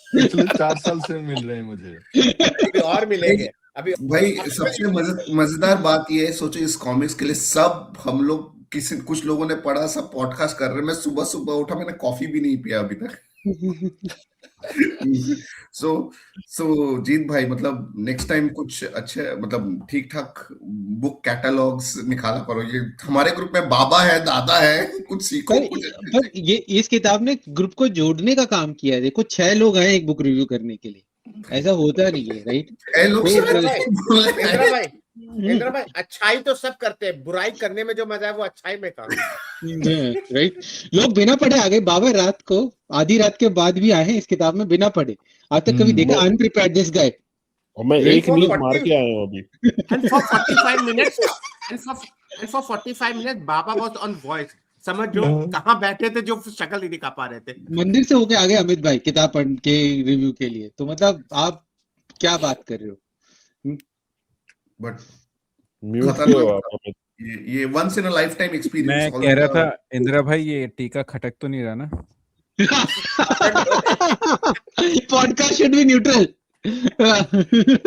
पिछले 4 साल से मिल रहे हैं मुझे, और मिलेंगे अभी। भाई सबसे मजेदार बात ये है, सोचो इस कॉमिक्स के लिए सब हम लोग कुछ लोगों ने पढ़ा, सब पॉडकास्ट कर रहे हैं। मैं सुबह उठा, मैंने कॉफी भी नहीं पिया अभी तक। सो जीत भाई, मतलब नेक्स्ट टाइम कुछ अच्छे, मतलब ठीक ठाक बुक कैटलॉग्स निकाला करो। ये हमारे ग्रुप में बाबा है, दादा है, कुछ सीखो। पर ये इस किताब ने ग्रुप को जोड़ने का काम किया है। देखो 6 लोग हैं एक बुक रिव्यू करने के लिए, ऐसा होता नहीं है, राइट? इंद्रा भाई अच्छाई तो सब करते हैं, बुराई करने में जो मजा है वो अच्छाई में काम है, राइट? लोग बिना पढ़े आ गए। बाबा रात को आधी रात के बाद भी आए हैं इस किताब में बिना पढ़े। आज तक कभी देखा अनप्रिपेयर्ड दिस गाय? और मैं एक न्यूज़ मार के आया हूं अभी। and for 45 minutes Baba was on voice समझ जो कहाँ बैठे थे, जो शक्ल नहीं दिखा पा रहे थे। मंदिर से होके आ गए अमित भाई किताब पढ़ के रिव्यू के लिए, तो मतलब आप क्या बात कर रहे हो? बट म्यूट पे हो खतरनाक आप था। अमित। ये once in a lifetime experience. मैं कह रहा था इंदिरा भाई ये टीका खटक तो नहीं रहा ना? Podcast should be neutral.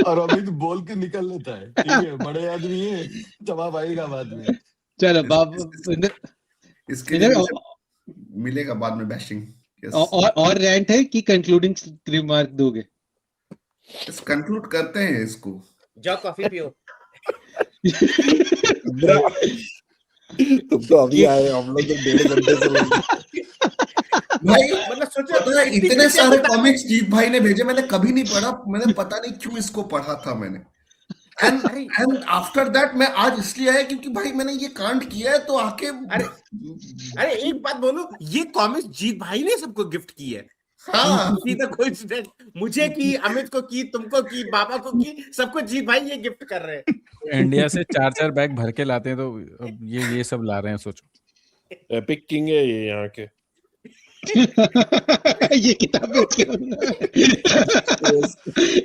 और अमित बोल के निकल लेता है, ठीक है, बड़े आदमी है, जवाब आएगा बाद में। चलो बाब इसके लिए मुझे मिलेगा बाद में बैशिंग। यस, और रेंट है कि कंक्लूडिंग रिमार्क दोगे? इस कंक्लूड करते हैं इसको। जाओ कॉफी पियो। तुम तो अभी आए, हम लोग तो 1.5 घंटे से लगे। भाई मतलब सोचो पता है इतनी इतने चीजें सारे बता- कॉमिक्स जीत भाई ने भेजे, मैंने कभी नहीं पढ़ा, मैंने पता नहीं क्यों इसको पढ़ा था मैंने। एंड आफ्टर दैट मैं आज इसलिए आया क्योंकि भाई मैंने ये कांड किया है, तो आके अरे एक बात बोलूं, ये कॉमिक्स जीत भाई ने सबको गिफ्ट की है। हाँ सीधा कोई मुझे की, अमित को की, तुमको की, बाबा को की, सबको जीत भाई ये गिफ्ट कर रहे हैं। इंडिया से 4-4 बैग भर के लाते हैं, तो अब ये सब ला रहे हैं, सोचो। एपिक किंग है ये यहाँ के। ये किताब बेच के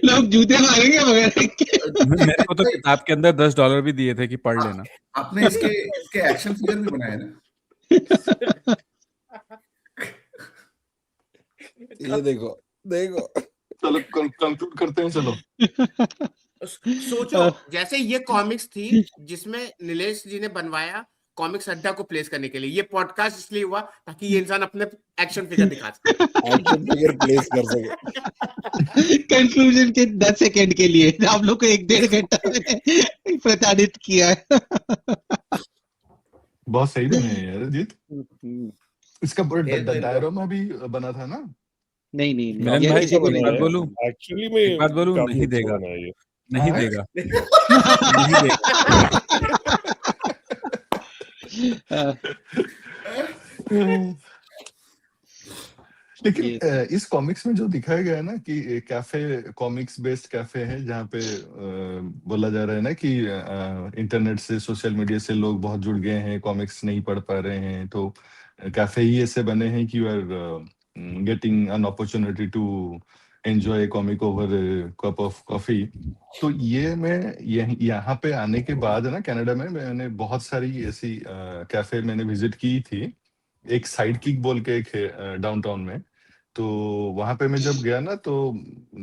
लोग जूते मारेंगे वगैरह। मेरे को तो किताब के अंदर $10 भी दिए थे कि पढ़ लेना। आपने इसके एक्शन फिगर भी बनाए ना? ये देखो देखो। चलो कंक्लूड करते हैं, चलो। सोचो जैसे ये कॉमिक्स थी जिसमें नीलेश जी ने बनवाया कॉमिक्स अड्डा को प्लेस करने के लिए, ये पॉडकास्ट इसलिए हुआ ताकि ये इंसान अपने एक्शन फिगर दिखा सके, एक्शन फिगर प्लेस कर सके। कंक्लूजन के 10 सेकंड के लिए आप लोग को 1-1.5 घंटा मैंने प्रताड़ित किया है। बहुत सही बने हैं यार जीत। इसका डायरोमा भी बना था ना? नहीं नहीं मिलन ये भाई किसी को एक नहीं बात है। बोलूं, एक्चुअली में एक बात बोलूं, काफी नहीं अच्छा देगा, बना है ये। नहीं हाँ? देगा, नहीं देगा। लेकिन ये इस कॉमिक्स में जो दिखाया गया है ना कि कैफे, कॉमिक्स बेस्ड कैफे है, जहाँ पे बोला जा रहा है ना कि इंटरनेट से, सोशल मीडिया से लोग बहुत जुड़ गए हैं, कॉमिक्स नहीं पढ़ पा रहे हैं, तो कैफे ही ऐसे बने हैं कि you are getting an opportunity to enjoy comic over cup of coffee. तो ये मैं यहाँ पे आने के बाद ना कनाडा में मैंने बहुत सारी ऐसी कैफे मैंने विजिट की थी। एक साइड किक बोल के एक है डाउनटाउन में, तो वहां पे मैं जब गया ना तो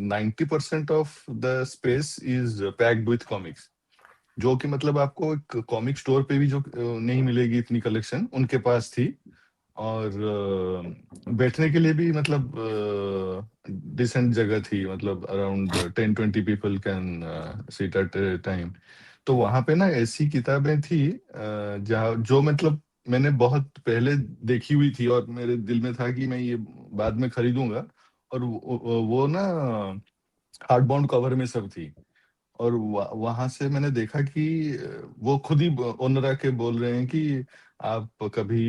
90% of the space is packed with comics, जो कि मतलब आपको एक कॉमिक स्टोर पे भी जो नहीं मिलेगी इतनी कलेक्शन उनके पास थी। और बैठने के लिए भी मतलब डिसेंट जगह थी, मतलब around 10-20 people can sit at A time. तो वहां पे ना ऐसी किताबें थी जहाँ जो मतलब मैंने बहुत पहले देखी हुई थी और मेरे दिल में था कि मैं ये बाद में खरीदूंगा, और वो ना हार्ड बाउंड कवर में सब थी। और वहां से मैंने देखा कि वो खुद ही ओनर आके बोल रहे हैं कि आप कभी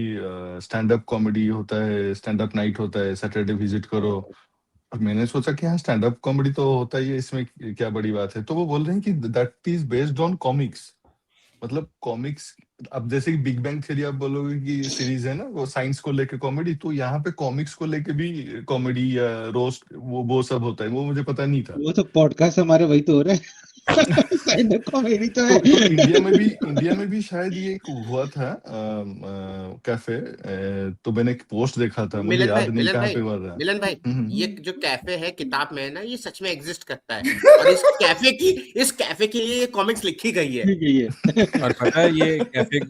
स्टैंड अप कॉमेडी होता है, स्टैंड अप नाइट होता है, सैटरडे विजिट करो। और मैंने सोचा कि हाँ स्टैंड अप कॉमेडी तो होता ही है, इसमें क्या बड़ी बात है। तो वो बोल रहे हैं कि that is based on comics, मतलब कॉमिक्स। अब जैसे कि बिग बैंग थ्योरी आप बोलोगे कि सीरीज है ना, वो साइंस को लेके कॉमेडी, तो यहाँ पे कॉमिक्स को लेके भी कॉमेडी या रोस्ट वो सब होता है। वो मुझे पता नहीं था। वो तो पॉडकास्ट हमारे वही तो हो रहा है। स्टैंड अप कॉमेडी तो है। तो इंडिया में भी शायद ये एक हुआ था कैफे। तो मैंने एक पोस्ट देखा था, मुझे याद नहीं कहाँ पे हुआ था। मिलन भाई ये जो कैफे है किताब में है ना, ये सच में एग्जिस्ट करता है, और इस कैफे के लिए ये कॉमिक्स लिखी गई है। और पता है ये कैफे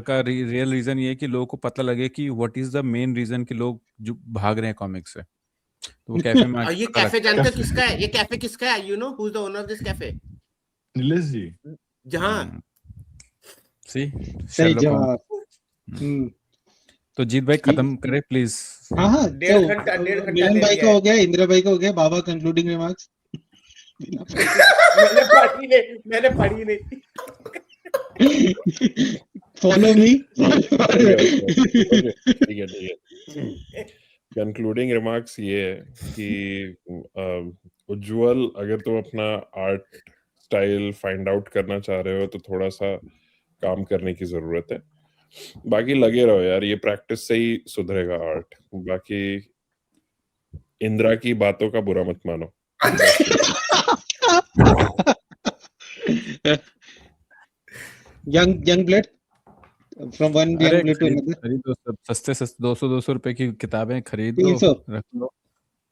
का रियल रीजन ये है कि लोगों को पता लगे कि what is the main reason कि लोग जो भाग रहे हैं कॉमिक्स से, तो वो कैफे में और ये कैफे जानते हो किसका है? ये कैफे किसका है? You know who is the owner of this cafe? Nilesh ji. जहां सी सही जवाब। तो जीत भाई खत्म करे प्लीज। हाँ 1.5 घंटा मिलन भाई का हो गया, इंदिरा भाई का हो गया, बाबा कंक्लूडिंग रिमार्क्स। मैंने पढ़ी नहीं। Follow me. ठीक है। कंक्लूडिंग रिमार्क्स ये है कि उज्जवल, अगर तुम अपना आर्ट स्टाइल फाइंड आउट करना चाह रहे हो तो थोड़ा सा काम करने की जरूरत है। बाकी लगे रहो यार, ये प्रैक्टिस से ही सुधरेगा आर्ट। बाकी इंदिरा की बातों का बुरा मत मानो। young blood from one young अरे blood to another. खरीदो सब, सस्ते 200 रुपए की किताबें खरीद लो, 300 रख लो।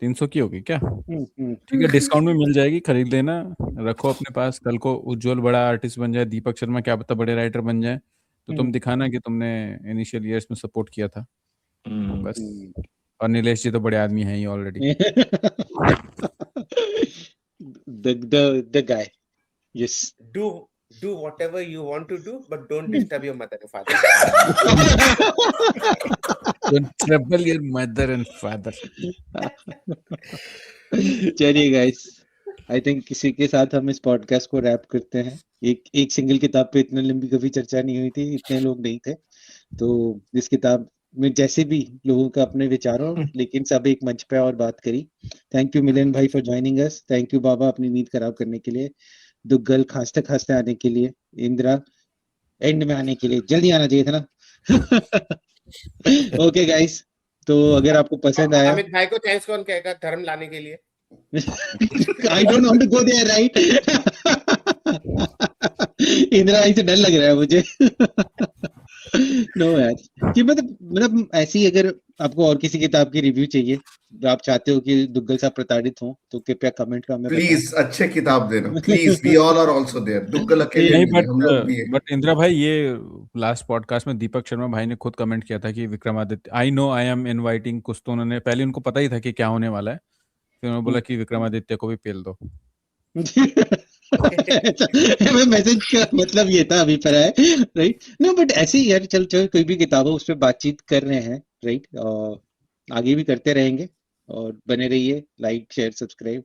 300 की होगी क्या? हम्म। ठीक है, डिस्काउंट में मिल जाएगी, खरीद लेना, रखो अपने पास। कल को उज्जवल बड़ा आर्टिस्ट बन जाए, दीपक शर्मा क्या पता बड़े राइटर बन जाए, तो तुम दिखाना कि तुमने इनिशियल ईयर्स में सपोर्ट किया था, बस। और नीलेश जी तो बड़े आदमी हैं ही already. the guy, yes. Do whatever you want to do, but don't disturb your mother and father. Don't trouble your mother and father. चलिए गाइस, आई थिंक किसी के साथ हम इस पॉडकास्ट को रैप करते हैं। एक सिंगल किताब पे इतनी लंबी कभी चर्चा नहीं हुई थी, इतने लोग नहीं थे। तो इस किताब में जैसे भी लोगों का अपने विचारों, लेकिन सब एक मंच पे और बात करी। थैंक यू मिलन भाई for joining us. Thank you बाबा अपनी नींद खराब करने के लिए, दुग्गल खांसते खांसते आने के लिए, इंदिरा एंड में आने के लिए, जल्दी आना चाहिए था ना। ओके गाइस, तो अगर आपको पसंद आया, अमित भाई को थैंक्स कौन कहेगा धर्म लाने के लिए? I don't want to go there, right? Indira भाई से डर लग रहा है मुझे। नो यार, कि मतलब ऐसी, अगर आपको और किसी किताब की रिव्यू चाहिए, आप चाहते हो कि दुग्गल साहब प्रताड़ित हो, तो कृपया कमेंट का हमें प्लीज अच्छे किताब देना, please. We all are also there. Duggal अकेले नहीं, नहीं, हम लोग भी हैं। बट इंदिरा भाई, ये लास्ट पॉडकास्ट में दीपक शर्मा भाई ने खुद कमेंट किया था कि Vikramaditya, I know I am inviting, कुछ तो उन्होंने पहले, उनको पता ही था कि क्या होने वाला है, फिर उन्होंने बोला कि विक्रमादित्य को भी पेल दो। मैसेज का मतलब ये था, अभिप्राय, राइट? नो बट ऐसे ही यार, चल कोई भी किताब हो उस पर बातचीत कर रहे हैं, राइट? आगे भी करते रहेंगे, और बने रहिए, लाइक शेयर सब्सक्राइब।